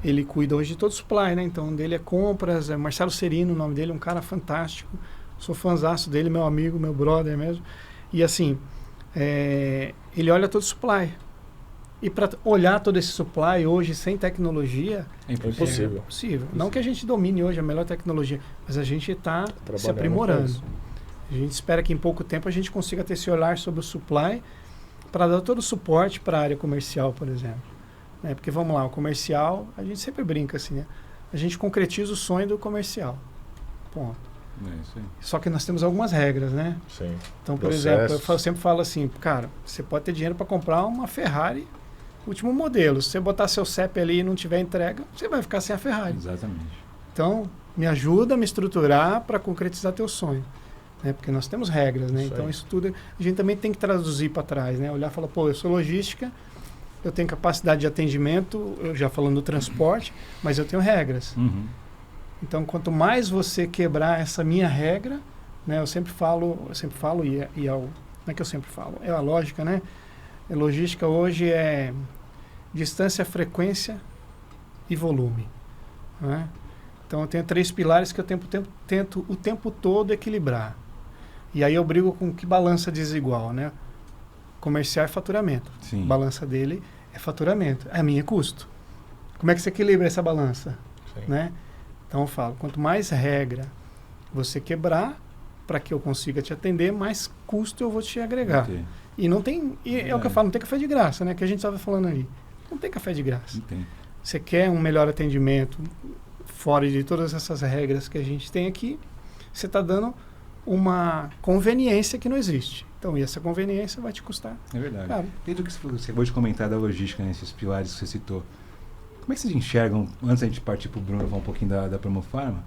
ele cuida hoje de todo o supply, né? Então, dele é compras, Marcelo Serino, o nome dele, um cara fantástico. Sou fãzaço dele, meu amigo, meu brother mesmo. E assim, ele olha todo o supply. E para olhar todo esse supply hoje sem tecnologia... É impossível. É impossível. Não que a gente domine hoje a melhor tecnologia, mas a gente está se aprimorando. A gente espera que em pouco tempo a gente consiga ter esse olhar sobre o supply para dar todo o suporte para a área comercial, por exemplo. Né? Porque vamos lá, o comercial, a gente sempre brinca assim, né? A gente concretiza o sonho do comercial. Ponto. Só que nós temos algumas regras, né? Sim. Então, por exemplo, eu sempre falo assim, cara, você pode ter dinheiro para comprar uma Ferrari último modelo. Se você botar seu CEP ali e não tiver entrega, você vai ficar sem a Ferrari. Exatamente. Então, me ajuda a me estruturar para concretizar teu sonho. Né? Porque nós temos regras, né? Então, isso tudo a gente também tem que traduzir para trás, né? Olhar e falar, pô, eu sou logística, eu tenho capacidade de atendimento, eu já falando do transporte, mas eu tenho regras. Então, quanto mais você quebrar essa minha regra, né, eu sempre falo não é que eu sempre falo, é a lógica, né? A logística hoje é distância, frequência e volume, né? Então, eu tenho 3 pilares que eu tento o tempo todo equilibrar. E aí eu brigo com que balança desigual, né? comercial é faturamento. Sim. A balança dele é faturamento. A minha é custo. Como é que você equilibra essa balança? Né? Então eu falo, quanto mais regra você quebrar para que eu consiga te atender, mais custo eu vou te agregar. Okay. E não tem, é o que eu falo, não tem café de graça, né? Que a gente estava falando ali. Não tem café de graça. Entendi. Você quer um melhor atendimento fora de todas essas regras que a gente tem aqui, você está dando uma conveniência que não existe. Então, e essa conveniência vai te custar. É verdade. Caro. Desde o que você acabou de comentar da logística, nesses pilares que você citou, como é que vocês enxergam, antes da gente partir para o Bruno falar um pouquinho da Promofarma,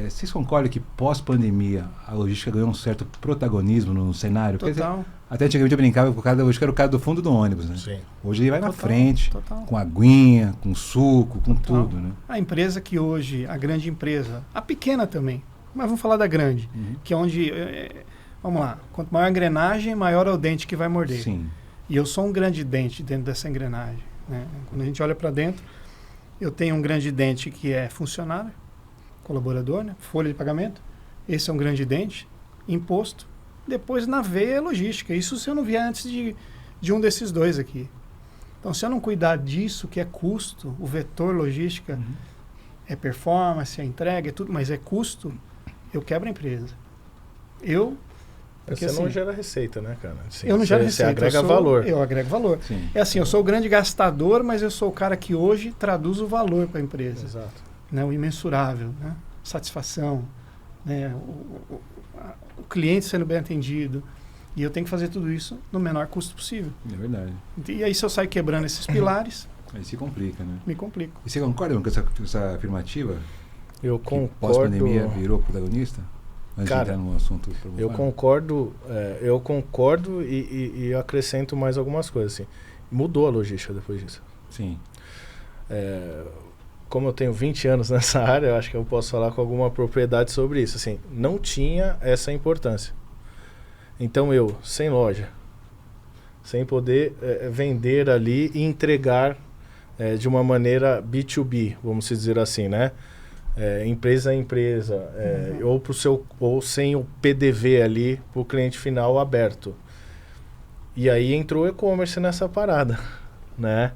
vocês concordam que pós-pandemia a logística ganhou um certo protagonismo no cenário? Total. Até antigamente eu brincava que o cara da logística era o cara do fundo do ônibus, né? Sim. Hoje ele vai na Total, frente, total. com aguinha, com suco, com Total. tudo, né? A empresa que hoje, a grande empresa, a pequena também, mas vamos falar da grande, que é onde, vamos lá, quanto maior a engrenagem, maior é o dente que vai morder. Sim. E eu sou um grande dente dentro dessa engrenagem, né? Quando a gente olha para dentro, eu tenho um grande dente que é funcionário, colaborador, né? Folha de pagamento, esse é um grande dente, imposto, depois na veia é logística. Isso se eu não vier antes de um desses dois aqui. Então, se eu não cuidar disso, que é custo, o vetor logística é performance, é entrega, é tudo, mas é custo, eu quebro a empresa. Porque, você não assim, gera receita, né, cara? Assim, eu não gero você receita. agrega valor. Eu agrego valor. Sim. É assim, eu sou o grande gastador, mas eu sou o cara que hoje traduz o valor para a empresa. Exato. Né, o imensurável, né? Satisfação, né? O cliente sendo bem atendido. E eu tenho que fazer tudo isso no menor custo possível. É verdade. E aí, se eu sair quebrando esses pilares, Aí se complica, né? me complico. E você concorda com essa afirmativa? Eu Que concordo. pós-pandemia virou protagonista? Antes Cara, de entrar no assunto Eu concordo e acrescento mais algumas coisas. Assim. Mudou a logística depois disso. Sim. Como eu tenho 20 anos nessa área, eu acho que eu posso falar com alguma propriedade sobre isso. Assim, não tinha essa importância. Então eu, sem loja, sem poder vender ali e entregar de uma maneira B2B, vamos dizer assim, né? Empresa a empresa, ou sem o PDV ali para o cliente final aberto. E aí entrou o e-commerce nessa parada, né?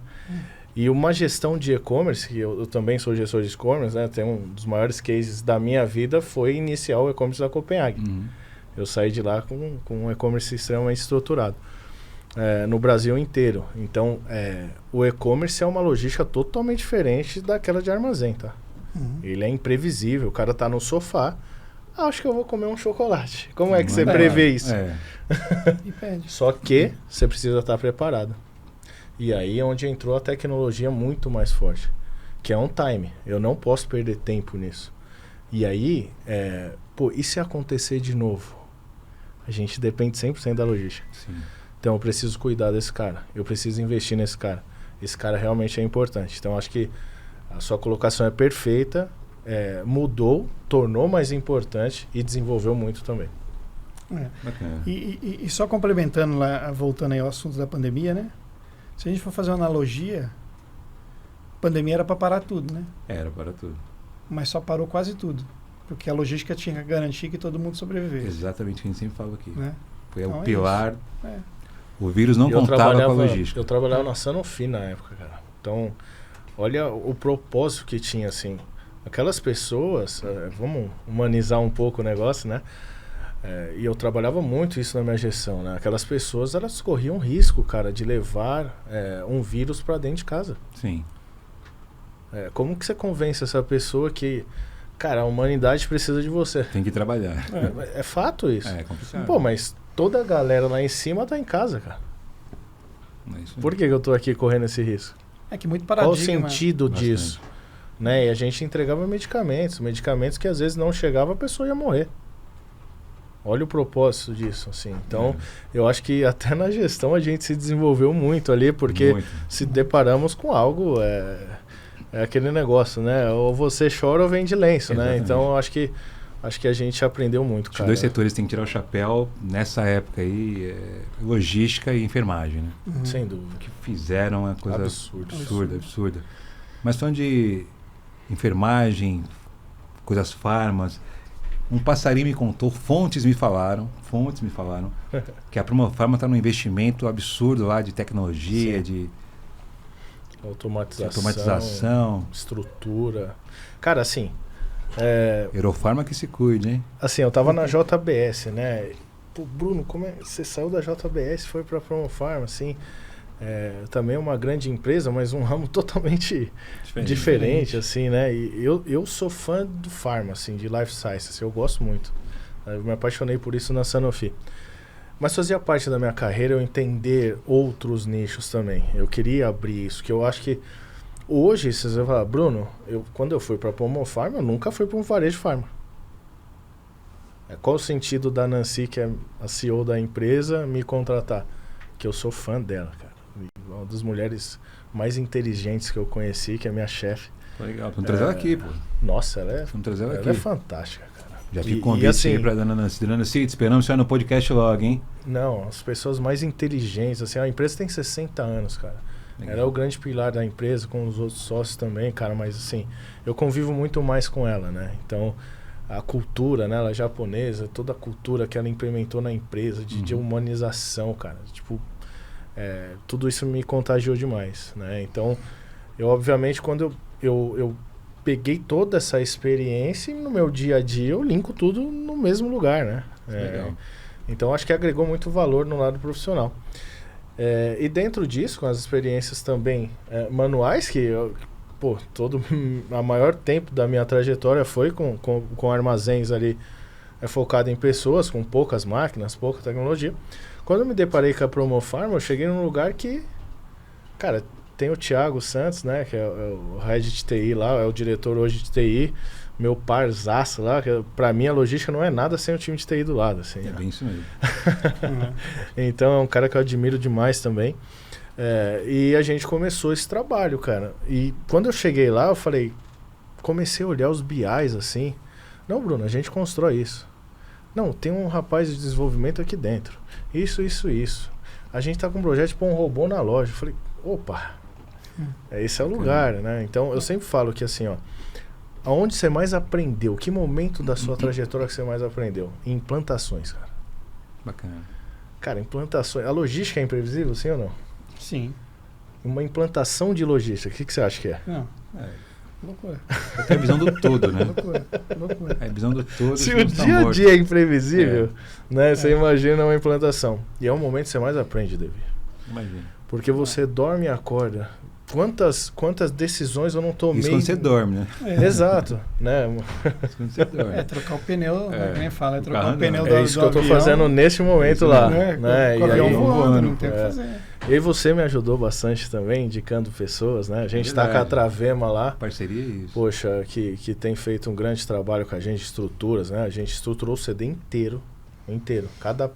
E uma gestão de e-commerce, que eu também sou gestor de e-commerce, né? Tem um dos maiores cases da minha vida foi iniciar o e-commerce da Copenhague. Eu saí de lá com um e-commerce extremamente estruturado. No Brasil inteiro. Então, o e-commerce é uma logística totalmente diferente daquela de armazém, tá? Ele é imprevisível. O cara tá no sofá, acho que eu vou comer um chocolate. Como é que você prevê isso? E pede. Só que você precisa estar preparado. E aí é onde entrou a tecnologia muito mais forte, que é on time. Eu não posso perder tempo nisso. E aí, e se acontecer de novo? A gente depende 100% da logística. Sim. Então eu preciso cuidar desse cara. Eu preciso investir nesse cara. Esse cara realmente é importante. Então acho que a sua colocação é perfeita, mudou, tornou mais importante e desenvolveu muito também. Bacana. E só complementando lá, voltando aí ao assunto da pandemia, né? Se a gente for fazer uma analogia, a pandemia era para parar tudo, né? Era para tudo. Mas só parou quase tudo. Porque a logística tinha que garantir que todo mundo sobrevivesse. Exatamente o que a gente sempre fala aqui. Né? Foi Então o é pilar. isso. O vírus não contava com a logística. Eu trabalhava na Sanofi na época, cara. Então, olha o propósito que tinha, assim. Aquelas pessoas, vamos humanizar um pouco o negócio, né? E eu trabalhava muito isso na minha gestão, né? Aquelas pessoas, elas corriam risco, cara, de levar um vírus para dentro de casa. Sim. Como que você convence essa pessoa que, cara, a humanidade precisa de você? Tem que trabalhar. É fato isso. É complicado. Pô, mas toda a galera lá em cima tá em casa, cara. É isso aí. Por que eu tô aqui correndo esse risco? É que muito Qual o paradigma. sentido Bastante. disso? Né? E a gente entregava medicamentos que às vezes não chegavam, a pessoa ia morrer. Olha o propósito disso, assim. Então, eu acho que até na gestão a gente se desenvolveu muito ali, porque Muito. se deparamos com algo, aquele negócio, né? Ou você chora ou vende lenço, né? Exatamente. Então, eu acho que a gente aprendeu muito, Os cara. dois setores têm que tirar o chapéu nessa época aí, logística e enfermagem, né? Sem dúvida. O que fizeram é uma coisa Absurdo. absurda. Mas falando de enfermagem, coisas farmas, Um passarinho me contou, fontes me falaram que a Promofarma está num investimento absurdo lá de tecnologia, de automatização, estrutura. Cara, assim... Eurofarma que se cuide, hein? Assim, eu tava na JBS, né? Pô, Bruno, como é? Você saiu da JBS e foi pra Promofarma, assim... também é uma grande empresa, mas um ramo totalmente diferente, assim, né? E eu sou fã do Pharma, assim, de Life Sciences, eu gosto muito. Eu me apaixonei por isso na Sanofi. Mas fazia parte da minha carreira eu entender outros nichos também. Eu queria abrir isso, que eu acho que hoje, vocês vão falar, Bruno, quando eu fui para a Promofarma, eu nunca fui para um varejo farma. Qual o sentido da Nancy, que é a CEO da empresa, me contratar? Que eu sou fã dela, cara. Uma das mulheres mais inteligentes que eu conheci, que é minha chefe. Legal, vamos trazer ela aqui, pô. Nossa, ela aqui. É fantástica, cara. Já fica convite assim, aí pra Dona Nancy. Dona Nancy, te esperamos já no podcast Log, hein? Não, as pessoas mais inteligentes, assim, a empresa tem 60 anos, cara. Legal. Ela é o grande pilar da empresa, com os outros sócios também, cara, mas assim, eu convivo muito mais com ela, né? Então, a cultura, né, ela é japonesa, toda a cultura que ela implementou na empresa, de humanização, cara, tipo... tudo isso me contagiou demais, né? Então, eu obviamente, quando eu peguei toda essa experiência e no meu dia a dia eu linko tudo no mesmo lugar, né? Legal. Então, acho que agregou muito valor no lado profissional. E dentro disso, com as experiências também manuais, que a maior tempo da minha trajetória foi com armazéns ali focado em pessoas, com poucas máquinas, pouca tecnologia. Quando eu me deparei com a Promofarma, eu cheguei num lugar que, cara, tem o Thiago Santos, né, que é o head de TI lá, é o diretor hoje de TI, meu parzaço lá, que pra mim a logística não é nada sem o time de TI do lado, assim. É bem isso mesmo. Então é um cara que eu admiro demais também. E a gente começou esse trabalho, cara. E quando eu cheguei lá, eu comecei a olhar os BIs, assim. Não, Bruno, a gente constrói isso. Não, tem um rapaz de desenvolvimento aqui dentro. Isso. A gente tá com um projeto de pôr um robô na loja. Eu falei, opa, esse é o lugar, né? Então, eu sempre falo que assim, ó, aonde você mais aprendeu? Que momento da sua trajetória que você mais aprendeu? Em implantações, cara. Bacana. Cara, implantações. A logística é imprevisível, sim ou não? Sim. Uma implantação de logística, o que você acha que é? Não. Loucura. É a visão do todo, né? Loucura. É a visão do todo. Se o dia a dia é imprevisível, né? Você imagina uma implantação. E é o momento que você mais aprende, David. Imagina. Porque você dorme e acorda. Quantas decisões eu não tomei? Isso quando você dorme, né? Exato, né? Isso quando você dorme. Trocar o pneu, quem fala, trocar o pneu do É isso que eu tô avião, fazendo nesse momento lá. Com o avião voando, não tem o que fazer. E você me ajudou bastante também, indicando pessoas, né? A gente tá com a Travema lá. Parceria, isso. Poxa, que tem feito um grande trabalho com a gente, estruturas, né? A gente estruturou o CD inteiro. Cada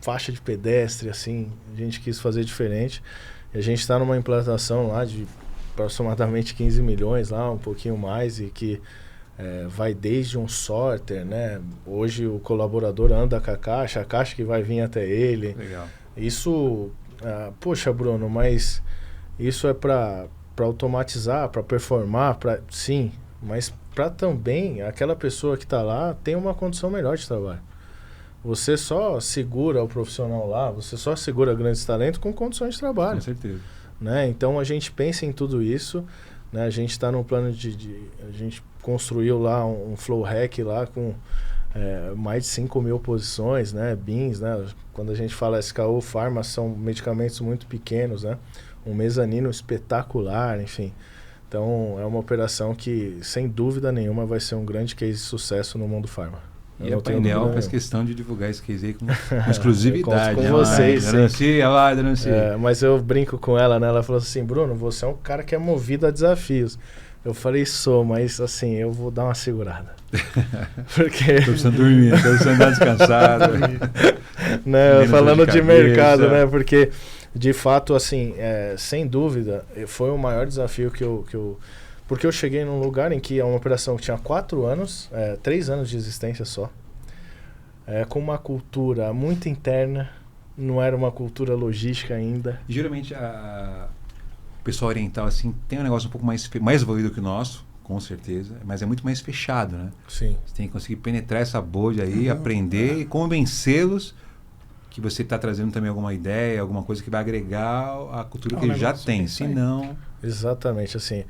faixa de pedestre, assim, a gente quis fazer diferente. E a gente está numa implantação lá de aproximadamente 15 milhões, lá, um pouquinho mais, e que vai desde um sorter, né? Hoje o colaborador anda com a caixa que vai vir até ele. Legal. Isso, poxa, Bruno, mas isso é para automatizar, para performar, sim, mas para também aquela pessoa que está lá ter uma condição melhor de trabalho. Você só segura o profissional lá, você só segura grandes talentos com condições de trabalho. Com certeza. Né? Então a gente pensa em tudo isso, né? A gente está num plano a gente construiu lá um flow hack lá com mais de 5 mil posições, né? BIMs, né? Quando a gente fala SKU, Pharma, são medicamentos muito pequenos, né? Um mezanino espetacular, enfim. Então é uma operação que, sem dúvida nenhuma, vai ser um grande case de sucesso no mundo Pharma. E a Painel faz questão de divulgar esse case aí com exclusividade. Com vocês, sim. Nancy. Mas eu brinco com ela, né? Ela falou assim, Bruno, você é um cara que é movido a desafios. Eu falei, sou, mas assim, eu vou dar uma segurada. Porque... Tô precisando dormir, tô precisando dar descansado. Né? Falando de mercado, né? Porque, de fato, assim, sem dúvida, foi o maior desafio que eu... Porque eu cheguei num lugar em que é uma operação que tinha 4 anos, 3 anos de existência só, com uma cultura muito interna, não era uma cultura logística ainda. E, geralmente o pessoal oriental assim, tem um negócio um pouco mais evoluído que o nosso, com certeza, mas é muito mais fechado, né? Sim. Você tem que conseguir penetrar essa bolha aí, aprender e convencê-los que você está trazendo também alguma ideia, alguma coisa que vai agregar à cultura que ele já tem. Se não... Exatamente, assim.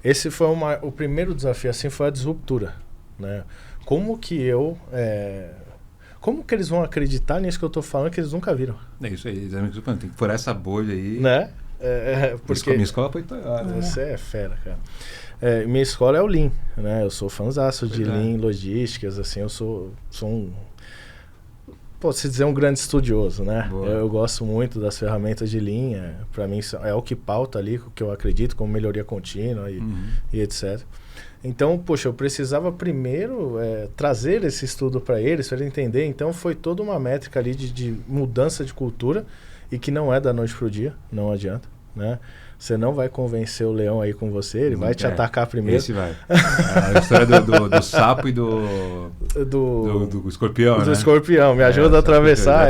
Esse foi o primeiro desafio, assim, foi a disruptura, né? Como que como que eles vão acreditar nisso que eu estou falando que eles nunca viram? É isso aí, tem que furar essa bolha aí. Né? Porque minha escola foi Toyota. Você é fera, cara. Minha escola é o Lean, né? Eu sou fãzaço de Lean, logísticas, assim, eu sou um... Posso dizer um grande estudioso, né? Eu gosto muito das ferramentas de Lean, para mim é o que pauta ali, o que eu acredito, como melhoria contínua e etc. Então, poxa, eu precisava primeiro trazer esse estudo para eles entender. Então, foi toda uma métrica ali de mudança de cultura e que não é da noite pro dia, não adianta, né? Você não vai convencer o leão aí com você, ele vai te atacar primeiro. Esse vai. A história do sapo e do escorpião, do escorpião, me ajuda a atravessar.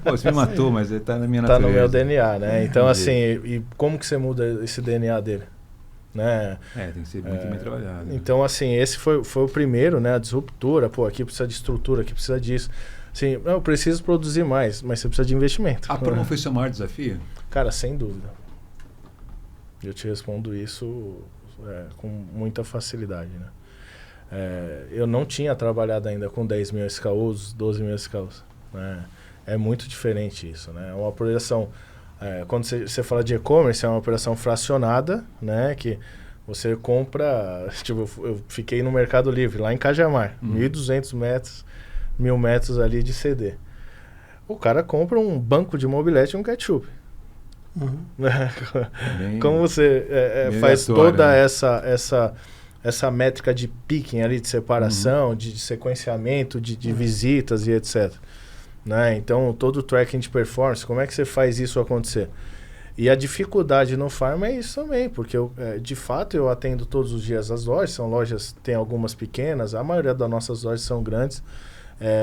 Pô, você me matou, mas ele tá na minha natureza. Tá no meu DNA, né? Então, assim, e como que você muda esse DNA dele? Né? Tem que ser muito bem trabalhado. Então, assim, esse foi o primeiro, né? A disruptura. Pô, aqui precisa de estrutura, aqui precisa disso. Assim, eu preciso produzir mais, mas você precisa de investimento. A promo foi seu maior desafio? Cara, sem dúvida. Eu te respondo isso com muita facilidade, né? Eu não tinha trabalhado ainda com 10 mil SKUs, 12 mil SKUs, né? É muito diferente isso, né? É uma operação, quando você fala de e-commerce, é uma operação fracionada, né? Que você compra, tipo, eu fiquei no Mercado Livre, lá em Cajamar, 1.200 metros, 1.000 metros ali de CD. O cara compra um banco de mobilete e um ketchup. Como você faz toda essa métrica de picking ali, de separação, de sequenciamento, de visitas e etc. Né? Então, todo o tracking de performance, como é que você faz isso acontecer? E a dificuldade no farm é isso também, porque de fato eu atendo todos os dias as lojas, são lojas, tem algumas pequenas, a maioria das nossas lojas são grandes,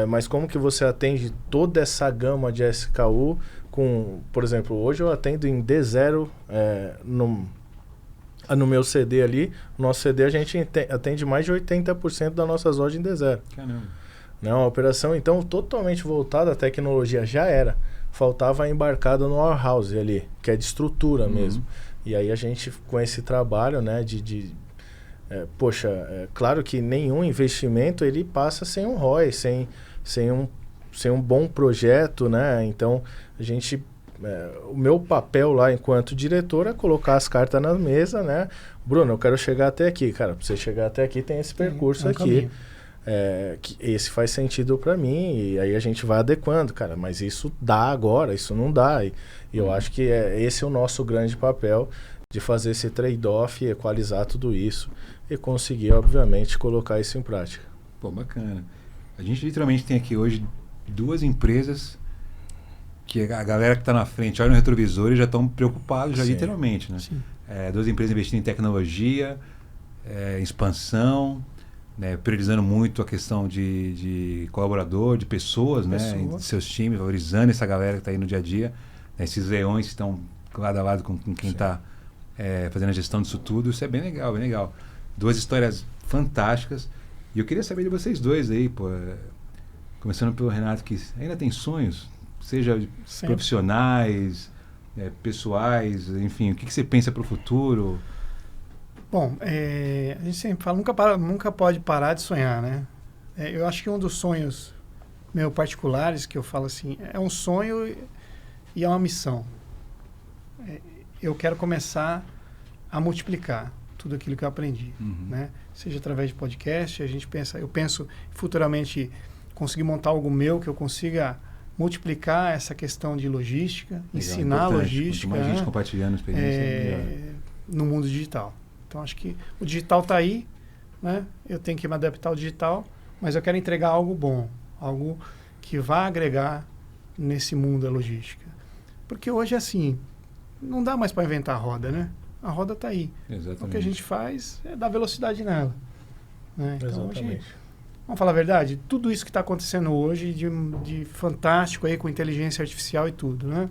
mas como que você atende toda essa gama de SKU por exemplo, hoje eu atendo em D0 no meu CD ali, no nosso CD a gente atende mais de 80% das nossas lojas em D0. Caramba. Né? Uma operação, então, totalmente voltada à tecnologia, já era. Faltava a embarcada no warehouse ali, que é de estrutura mesmo. E aí a gente, com esse trabalho, né, claro que nenhum investimento ele passa sem um ROI, sem um bom projeto, né? Então, a gente... o meu papel lá enquanto diretor é colocar as cartas na mesa, né? Bruno, eu quero chegar até aqui. Cara, para você chegar até aqui tem esse percurso aqui. Que esse faz sentido para mim e aí a gente vai adequando, cara. Mas isso dá agora, isso não dá. E eu acho que esse é o nosso grande papel de fazer esse trade-off, equalizar tudo isso e conseguir, obviamente, colocar isso em prática. Pô, bacana. A gente literalmente tem aqui hoje 2 empresas que a galera que está na frente olha no retrovisor e já estão preocupados, já literalmente, né? 2 empresas investindo em tecnologia, expansão, né? Priorizando muito a questão de colaborador, de pessoas, né? De seus times, valorizando essa galera que está aí no dia a dia, né? Esses leões que estão lado a lado com quem está fazendo a gestão disso tudo. Isso é bem legal, bem legal. 2 histórias fantásticas. E eu queria saber de vocês dois aí, pô. Começando pelo Renato, que ainda tem sonhos, seja profissionais, pessoais, enfim, o que você pensa para o futuro? Bom, a gente sempre fala, nunca pode parar de sonhar, né? Eu acho que um dos sonhos meus particulares, que eu falo assim, é um sonho e é uma missão. Eu quero começar a multiplicar tudo aquilo que eu aprendi, né? Seja através de podcast, eu penso futuramente conseguir montar algo meu que eu consiga multiplicar essa questão de logística, ensinar logística. Quanto mais gente compartilhando experiência, no mundo digital. Então, acho que o digital está aí, né? Eu tenho que me adaptar ao digital, mas eu quero entregar algo bom, algo que vá agregar nesse mundo da logística. Porque hoje, assim, não dá mais para inventar a roda, né? A roda está aí. Exatamente. O que a gente faz é dar velocidade nela. Né? Então, Exatamente. hoje, vamos falar a verdade? Tudo isso que está acontecendo hoje de fantástico aí com inteligência artificial e tudo, né?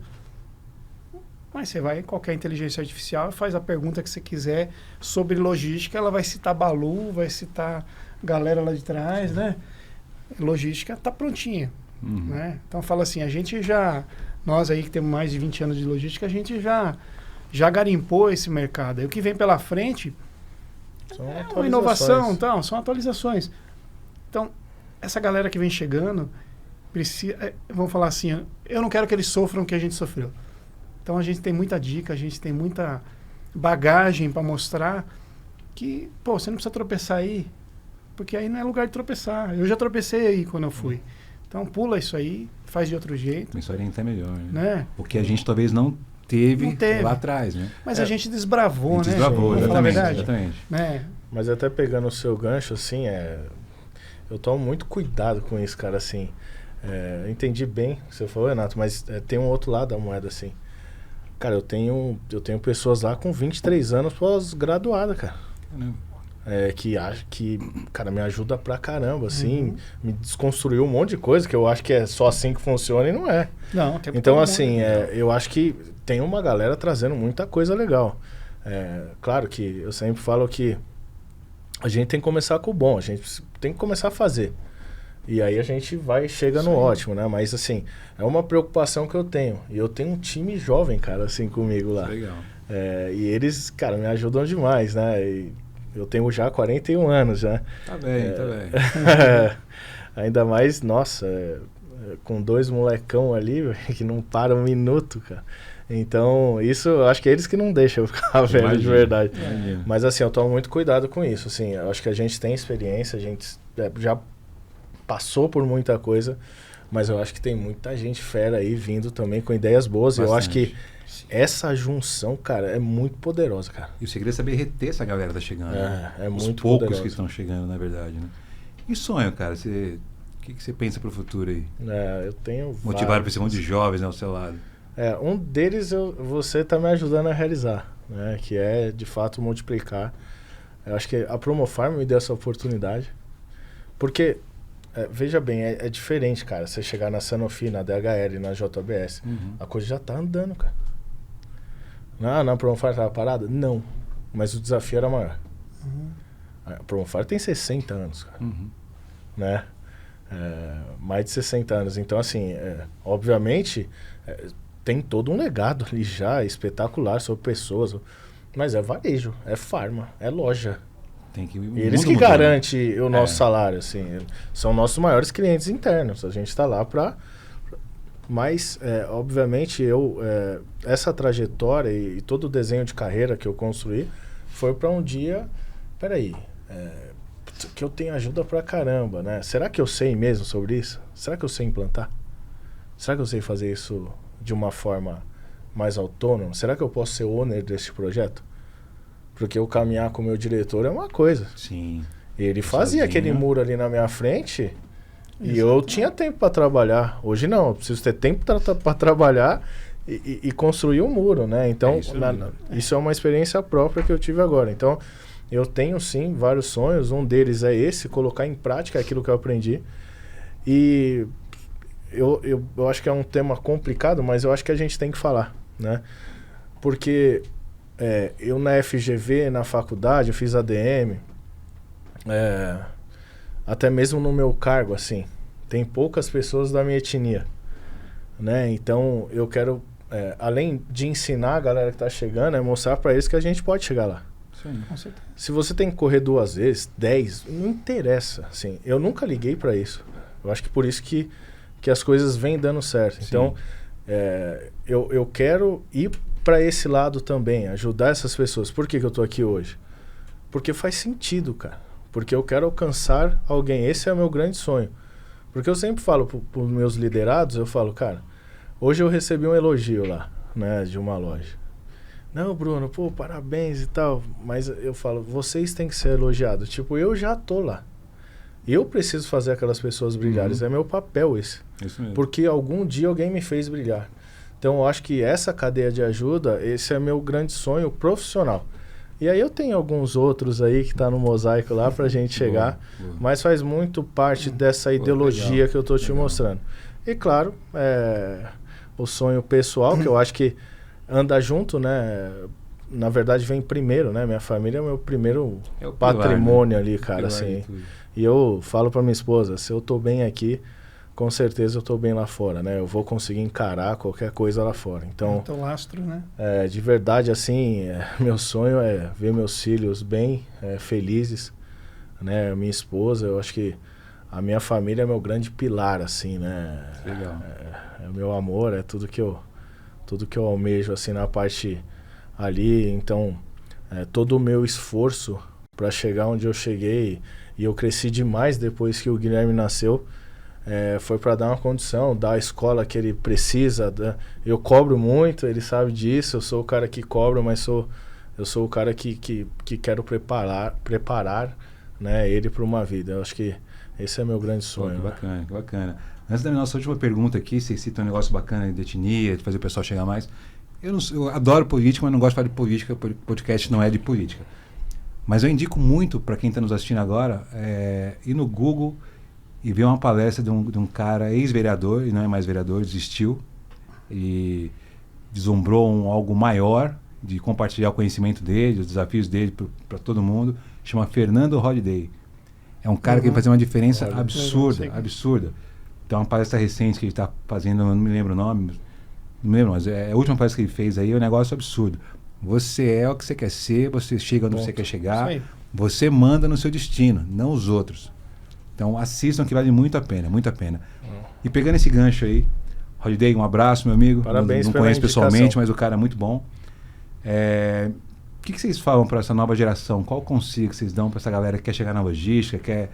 Mas você vai em qualquer inteligência artificial e faz a pergunta que você quiser sobre logística, ela vai citar Balu, vai citar galera lá de trás, né? Logística está prontinha, né? Então fala assim, nós aí que temos mais de 20 anos de logística, a gente já garimpou esse mercado. E o que vem pela frente é uma inovação, então, são atualizações. Então, essa galera que vem chegando, vamos falar assim, eu não quero que eles sofram o que a gente sofreu. Então, a gente tem muita dica, a gente tem muita bagagem para mostrar que, pô, você não precisa tropeçar aí, porque aí não é lugar de tropeçar. Eu já tropecei aí quando eu fui. Então, pula isso aí, faz de outro jeito. Isso orienta melhor, né? Porque a gente talvez não teve lá atrás, né? Mas a gente desbravou, né? Desbravou, exatamente. Né? Mas até pegando o seu gancho, assim, eu tomo muito cuidado com isso, cara, assim. Eu entendi bem o que você falou, Renato, mas tem um outro lado da moeda, assim. Cara, eu tenho pessoas lá com 23 anos pós-graduada, cara. Que cara, me ajuda pra caramba, assim. Me desconstruiu um monte de coisa que eu acho que é só assim que funciona e não é. Não, então, assim, eu acho que tem uma galera trazendo muita coisa legal. Claro que eu sempre falo que a gente tem que começar com o bom, a gente tem que começar a fazer. E aí a gente chega no ótimo, né? Mas, assim, é uma preocupação que eu tenho. E eu tenho um time jovem, cara, assim, comigo lá. Legal. E eles, cara, me ajudam demais, né? E eu tenho já 41 anos, já. Tá bem, tá bem. Ainda mais, nossa, com 2 molecão ali, que não param um minuto, cara. Então, isso, eu acho que é eles que não deixam eu ficar velho de verdade. Mas, assim, eu tomo muito cuidado com isso, assim. Eu acho que a gente tem experiência, a gente já passou por muita coisa, mas eu acho que tem muita gente fera aí vindo também com ideias boas. Bastante. E eu acho que essa junção, cara, é muito poderosa, cara. E o segredo é saber reter essa galera que tá chegando. É os muito poucos poderosa. Que estão chegando, na verdade, né? E sonho, cara? O que você pensa pro futuro aí? Eu tenho motivado por esse monte de jovens, né, ao seu lado. Um deles você tá me ajudando a realizar, né? Que é, de fato, multiplicar. Eu acho que a Promofarm me deu essa oportunidade. Porque, veja bem, é diferente, cara. Você chegar na Sanofi, na DHL, na JBS, a coisa já tá andando, cara. Na Promofarm tava parada? Não. Mas o desafio era maior. A Promofarm tem 60 anos, cara. Né? Mais de 60 anos. Então, assim, obviamente, tem todo um legado ali já, espetacular, sobre pessoas. Mas é varejo, é farma, é loja. Eles que garantem o nosso salário, assim. São nossos maiores clientes internos. A gente está lá para... Mas, obviamente, essa trajetória e todo o desenho de carreira que eu construí foi para um dia... Peraí, que eu tenho ajuda pra caramba, né? Será que eu sei mesmo sobre isso? Será que eu sei implantar? Será que eu sei fazer isso de uma forma mais autônoma? Será que eu posso ser owner desse projeto? Porque eu caminhar com o meu diretor é uma coisa. Sim. Ele fazia aquele muro ali na minha frente e eu tinha tempo para trabalhar. Hoje não, eu preciso ter tempo para trabalhar e construir um muro, né? Então, isso é uma experiência própria que eu tive agora. Então, eu tenho sim vários sonhos, um deles é esse, colocar em prática aquilo que eu aprendi. E eu acho que é um tema complicado, mas eu acho que a gente tem que falar, né? Porque eu na FGV, na faculdade, eu fiz ADM, até mesmo no meu cargo, assim, tem poucas pessoas da minha etnia, né? Então eu quero, além de ensinar a galera que está chegando, mostrar para eles que a gente pode chegar lá. Sim. Se você tem que correr 2 vezes, 10, não interessa. Assim, eu nunca liguei para isso. Eu acho que por isso que as coisas vêm dando certo. Sim. Então, eu quero ir para esse lado também, ajudar essas pessoas. Por que eu tô aqui hoje? Porque faz sentido, cara. Porque eu quero alcançar alguém. Esse é o meu grande sonho. Porque eu sempre falo para os meus liderados, eu falo, cara, hoje eu recebi um elogio lá, né, de uma loja. Não, Bruno, pô, parabéns e tal. Mas eu falo, vocês têm que ser elogiados. Tipo, eu já tô lá. Eu preciso fazer aquelas pessoas brilharem. É meu papel esse. Isso mesmo. Porque algum dia alguém me fez brilhar. Então, eu acho que essa cadeia de ajuda, esse é meu grande sonho profissional. E aí eu tenho alguns outros aí que tá no mosaico lá pra gente chegar. Boa. Mas faz muito parte dessa ideologia legal, que eu tô te mostrando. E claro, o sonho pessoal, que eu acho que anda junto, né? Na verdade vem primeiro, né? Minha família é o meu primeiro patrimônio, né? Ali, cara, assim. E eu falo pra minha esposa, se eu tô bem aqui, com certeza eu tô bem lá fora, né? Eu vou conseguir encarar qualquer coisa lá fora. Então, teu lastro, né? De verdade, assim, meu sonho é ver meus filhos bem, felizes, né? Minha esposa, eu acho que a minha família é meu grande pilar, assim, né? Legal. É meu amor, é tudo que eu almejo, assim, na parte ali. Então, todo o meu esforço para chegar onde eu cheguei, e eu cresci demais depois que o Guilherme nasceu, foi para dar uma condição, dar a escola que ele precisa. Eu cobro muito, ele sabe disso, eu sou o cara que cobra, mas eu sou o cara que quero preparar, né, ele para uma vida. Eu acho que esse é meu grande sonho. Que bacana, que bacana. Antes da nossa última pergunta aqui, você cita um negócio bacana de etnia, de fazer o pessoal chegar mais. Eu adoro política, mas não gosto de falar de política, podcast não é de política. Mas eu indico muito para quem está nos assistindo agora, ir no Google e ver uma palestra de um cara ex-vereador, e não é mais vereador, desistiu, e deslumbrou algo maior, de compartilhar o conhecimento dele, os desafios dele para todo mundo, chama Fernando Holliday. É um cara que vai fazer uma diferença absurda. Então, uma palestra recente que ele está fazendo, eu não me lembro o nome, não me lembro, mas a última palestra que ele fez aí é um negócio absurdo. Você é o que você quer ser, você chega onde você quer chegar, você manda no seu destino, não os outros. Então assistam que vale muito a pena, muito a pena. E pegando esse gancho aí, Holliday, um abraço, meu amigo. Parabéns, não conheço pessoalmente, mas o cara é muito bom. O que vocês falam para essa nova geração? Qual o conselho que vocês dão para essa galera que quer chegar na logística, quer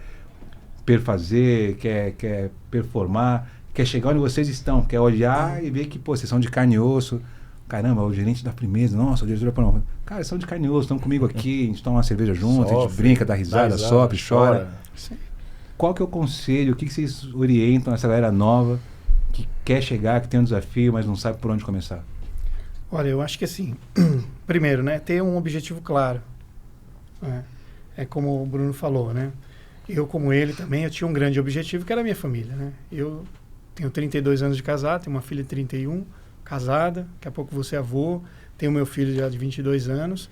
perfazer, quer performar, quer chegar onde vocês estão, quer olhar e ver que, pô, vocês são de carne e osso. Caramba, o gerente da Frimeza, nossa, o diretor da Pronto. Cara, eles são de carne e osso, estão comigo aqui, a gente toma uma cerveja junto, a gente brinca, dá risada, sofre, chora. Qual que é o conselho, o que vocês orientam essa galera nova que quer chegar, que tem um desafio, mas não sabe por onde começar? Olha, eu acho que assim, primeiro, né, ter um objetivo claro. Né? É como o Bruno falou, né? Eu, como ele também, eu tinha um grande objetivo, que era a minha família, né? Eu tenho 32 anos de casado, tenho uma filha de 31, casada, daqui a pouco vou ser avô, tenho meu filho já de 22 anos,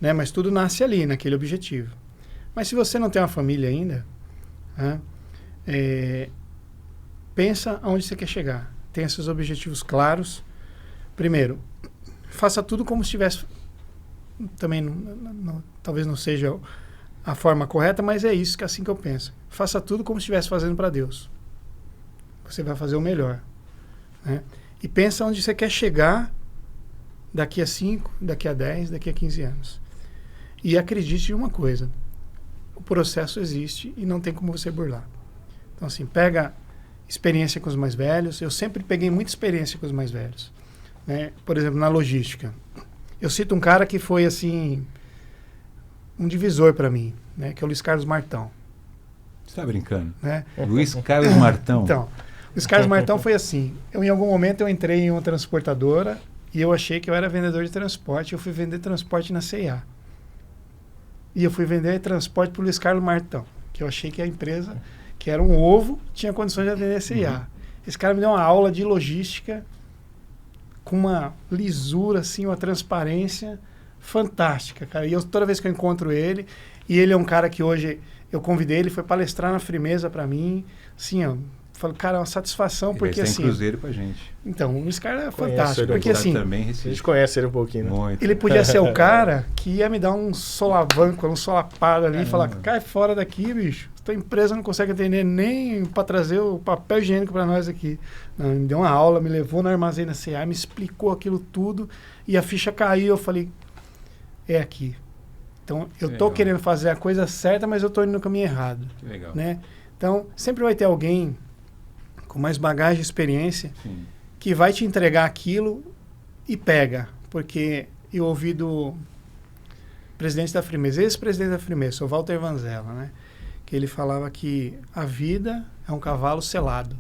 né? Mas tudo nasce ali, naquele objetivo. Mas se você não tem uma família ainda, né? Pensa aonde você quer chegar. Tenha seus objetivos claros. Primeiro, faça tudo como se estivesse... Também, talvez não seja a forma correta, mas é isso, que é assim que eu penso. Faça tudo como se estivesse fazendo para Deus. Você vai fazer o melhor. Né? E pensa onde você quer chegar daqui a 5, daqui a 10, daqui a 15 anos. E acredite em uma coisa. O processo existe e não tem como você burlar. Então, assim, pega experiência com os mais velhos. Eu sempre peguei muita experiência com os mais velhos. Né? Por exemplo, na logística. Eu cito um cara que foi, assim, um divisor para mim, né? Que é o Luiz Carlos Martão. Você está brincando? Né? Luiz Carlos Martão. Então, Luiz Carlos Martão foi assim. Em algum momento eu entrei em uma transportadora e eu achei que eu era vendedor de transporte. Eu fui vender transporte na C&A. E eu fui vender transporte para o Luiz Carlos Martão, que eu achei que a empresa, que era um ovo, tinha condições de vender a C&A. Esse cara me deu uma aula de logística com uma lisura, assim, uma transparência fantástica, cara. E toda vez que eu encontro ele, e ele é um cara que hoje eu convidei, ele foi palestrar na Frimeza para mim, assim, ó, falo, cara, é uma satisfação, porque assim... Cruzeiro pra gente. Então, esse cara é fantástico, porque assim... Também a gente conhece ele um pouquinho, né? Muito. Ele podia ser o cara que ia me dar um solavanco, um solapado ali, e falar, cai fora daqui, bicho. Tua empresa não consegue atender nem para trazer o papel higiênico para nós aqui. Não, ele me deu uma aula, me levou na armazém da C&A, me explicou aquilo tudo, e a ficha caiu, eu falei, é aqui. Então, eu tô querendo fazer a coisa certa, mas eu tô indo no caminho errado. Que legal. Né? Então, sempre vai ter alguém com mais bagagem e experiência que vai te entregar aquilo e pega. Porque eu ouvi do presidente da Frimeza, ex-presidente da Frimeza, o Walter Vanzella, né? Que ele falava que a vida é um cavalo selado.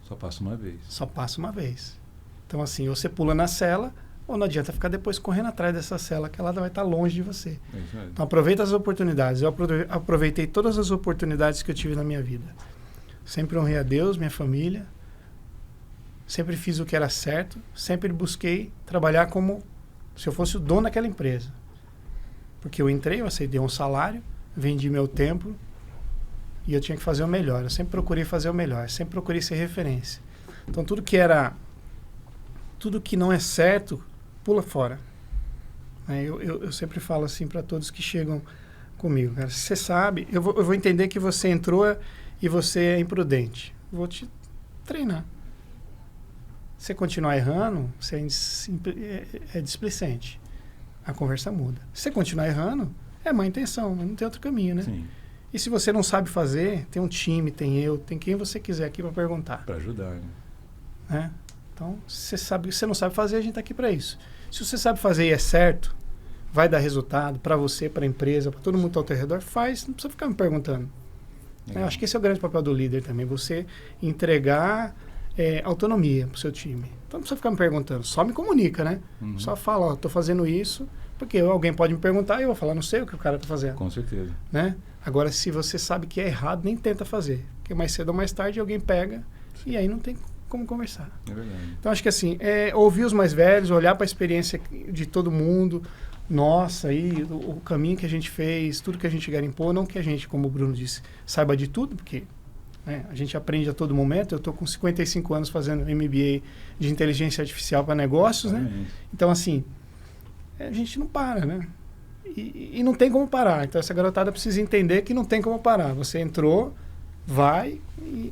Só passa uma vez. Só passa uma vez. Então, assim, ou você pula na sela, ou não adianta ficar depois correndo atrás dessa cela, que ela vai estar longe de você. É isso mesmo. Então, aproveita as oportunidades. Eu aproveitei todas as oportunidades que eu tive na minha vida. Sempre honrei a Deus, minha família, sempre fiz o que era certo, sempre busquei trabalhar como se eu fosse o dono daquela empresa. Porque eu entrei, eu aceitei um salário, vendi meu tempo e eu tinha que fazer o melhor. Eu sempre procurei fazer o melhor, sempre procurei ser referência. Então tudo que não é certo, pula fora. Eu sempre falo assim para todos que chegam comigo, cara, você sabe, eu vou entender que você entrou e você é imprudente. Vou te treinar. Se você continuar errando, você é displicente. A conversa muda. Se você continuar errando, é má intenção, não tem outro caminho, né? Sim. E se você não sabe fazer, tem um time, tem eu, tem quem você quiser aqui para perguntar. Para ajudar, né? Então, se você não sabe fazer, a gente está aqui para isso. Se você sabe fazer e é certo, vai dar resultado para você, para a empresa, para todo mundo ao teu redor, faz, não precisa ficar me perguntando. Eu acho que esse é o grande papel do líder também, você entregar autonomia para o seu time. Então não precisa ficar me perguntando, só me comunica, né? Só fala, ó, tô fazendo isso, porque alguém pode me perguntar e eu vou falar, não sei o que o cara tá fazendo. Com certeza. Né? Agora, se você sabe que é errado, nem tenta fazer, porque mais cedo ou mais tarde alguém pega e aí não tem como conversar. É verdade. Então acho que assim, ouvir os mais velhos, olhar para a experiência de todo mundo, nossa, aí o caminho que a gente fez, tudo que a gente garimpou, não que a gente, como o Bruno disse, saiba de tudo, porque a gente aprende a todo momento. Eu estou com 55 anos fazendo MBA de inteligência artificial para negócios, né? Então, assim, a gente não para, né? E não tem como parar. Então, essa garotada precisa entender que não tem como parar. Você entrou, vai,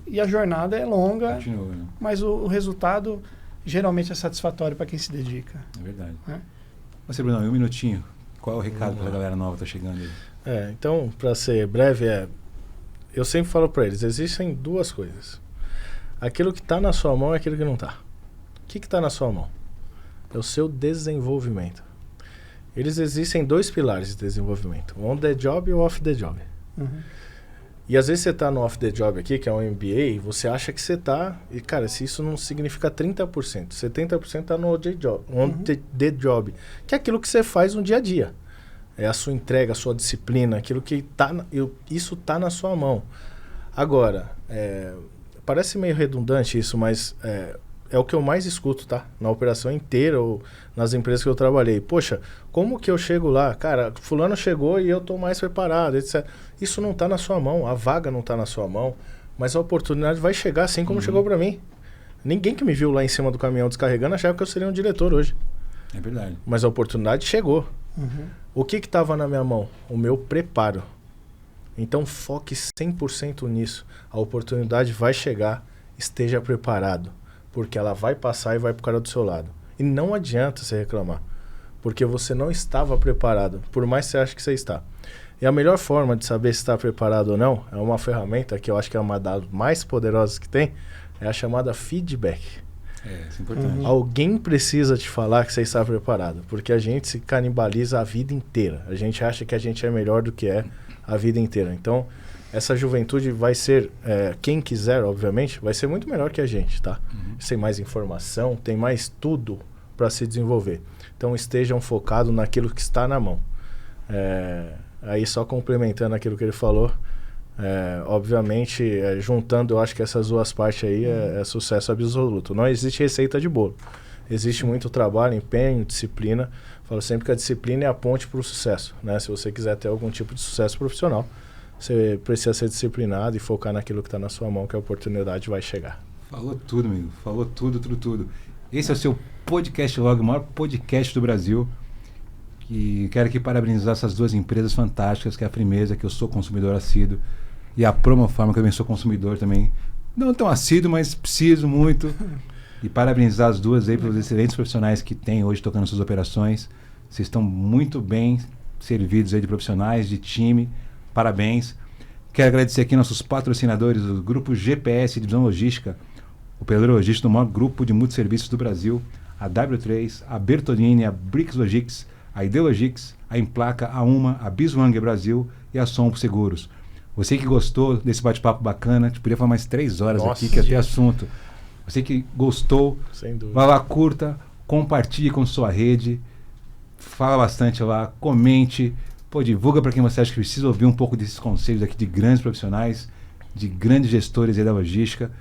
e a jornada é longa, continua, né? Mas o resultado geralmente é satisfatório para quem se dedica. É verdade. Você, Bruno, um minutinho. Qual é o recado para a galera nova que está chegando aí? Então, para ser breve, eu sempre falo para eles, existem duas coisas. Aquilo que está na sua mão é aquilo que não está. O que está na sua mão? É o seu desenvolvimento. Eles existem dois pilares de desenvolvimento. On the job e o off the job. E às vezes você está no off the job aqui, que é um MBA, e você acha que você está... E, cara, se isso não significa 30%, 70% está no on the job, que é aquilo que você faz no dia a dia. É a sua entrega, a sua disciplina, aquilo que isso está na sua mão. Agora, parece meio redundante isso, mas é o que eu mais escuto, tá? Na operação inteira ou nas empresas que eu trabalhei. Poxa, como que eu chego lá? Cara, fulano chegou e eu estou mais preparado, etc. Isso não está na sua mão, a vaga não está na sua mão, mas a oportunidade vai chegar assim como chegou para mim. Ninguém que me viu lá em cima do caminhão descarregando achava que eu seria um diretor hoje. É verdade. Mas a oportunidade chegou. O que estava na minha mão? O meu preparo. Então foque 100% nisso. A oportunidade vai chegar, esteja preparado, porque ela vai passar e vai para o cara do seu lado. E não adianta você reclamar, porque você não estava preparado, por mais que você ache que você está. E a melhor forma de saber se está preparado ou não, é uma ferramenta que eu acho que é uma das mais poderosas que tem, é a chamada feedback. Isso é importante. Alguém precisa te falar que você está preparado, porque a gente se canibaliza a vida inteira. A gente acha que a gente é melhor do que é a vida inteira. Então, essa juventude vai ser, quem quiser, obviamente, vai ser muito melhor que a gente, tá? Tem mais informação, tem mais tudo para se desenvolver. Então, estejam focados naquilo que está na mão. Aí, só complementando aquilo que ele falou, obviamente, juntando, eu acho que essas duas partes aí é sucesso absoluto. Não existe receita de bolo. Existe muito trabalho, empenho, disciplina. Falo sempre que a disciplina é a ponte para o sucesso, né? Se você quiser ter algum tipo de sucesso profissional, você precisa ser disciplinado e focar naquilo que está na sua mão, que a oportunidade vai chegar. Falou tudo, amigo. Falou tudo. Esse é o seu Podcast Log, o maior podcast do Brasil. E quero aqui parabenizar essas duas empresas fantásticas, que é a Frimeza, que eu sou consumidor assíduo, e a Promofarma, que eu também sou consumidor também. Não tão assíduo, mas preciso muito. E parabenizar as duas aí pelos excelentes profissionais que tem hoje tocando suas operações. Vocês estão muito bem servidos aí de profissionais, de time. Parabéns. Quero agradecer aqui nossos patrocinadores, o Grupo GPS Divisão Logística, o operador logístico do maior grupo de multisserviços do Brasil, a W3, a Bertolini, a Brix Logics, a Ideologics, a Emplaca, a Uma, a Biswang Brasil e a Sompo Seguros. Você que gostou desse bate-papo bacana, a gente podia falar mais 3 horas aqui, que até assunto. Você que gostou, vai lá, curta, compartilhe com sua rede, fala bastante lá, comente, divulga para quem você acha que precisa ouvir um pouco desses conselhos aqui de grandes profissionais, de grandes gestores aí da logística.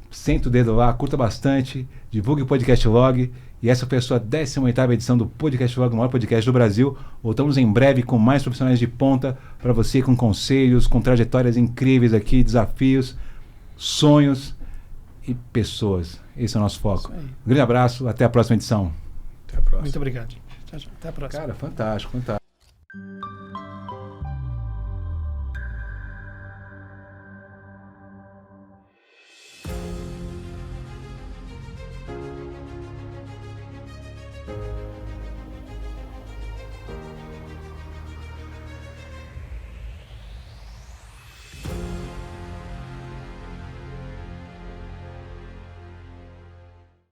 senta o dedo lá, curta bastante, divulgue o Podcast Log. E essa foi a sua 18ª edição do Podcast Log, o maior podcast do Brasil. Voltamos em breve com mais profissionais de ponta para você, com conselhos, com trajetórias incríveis aqui, desafios, sonhos e pessoas. Esse é o nosso foco. Um grande abraço, até a próxima edição. Até a próxima. Muito obrigado. Até a próxima. Cara, fantástico, fantástico.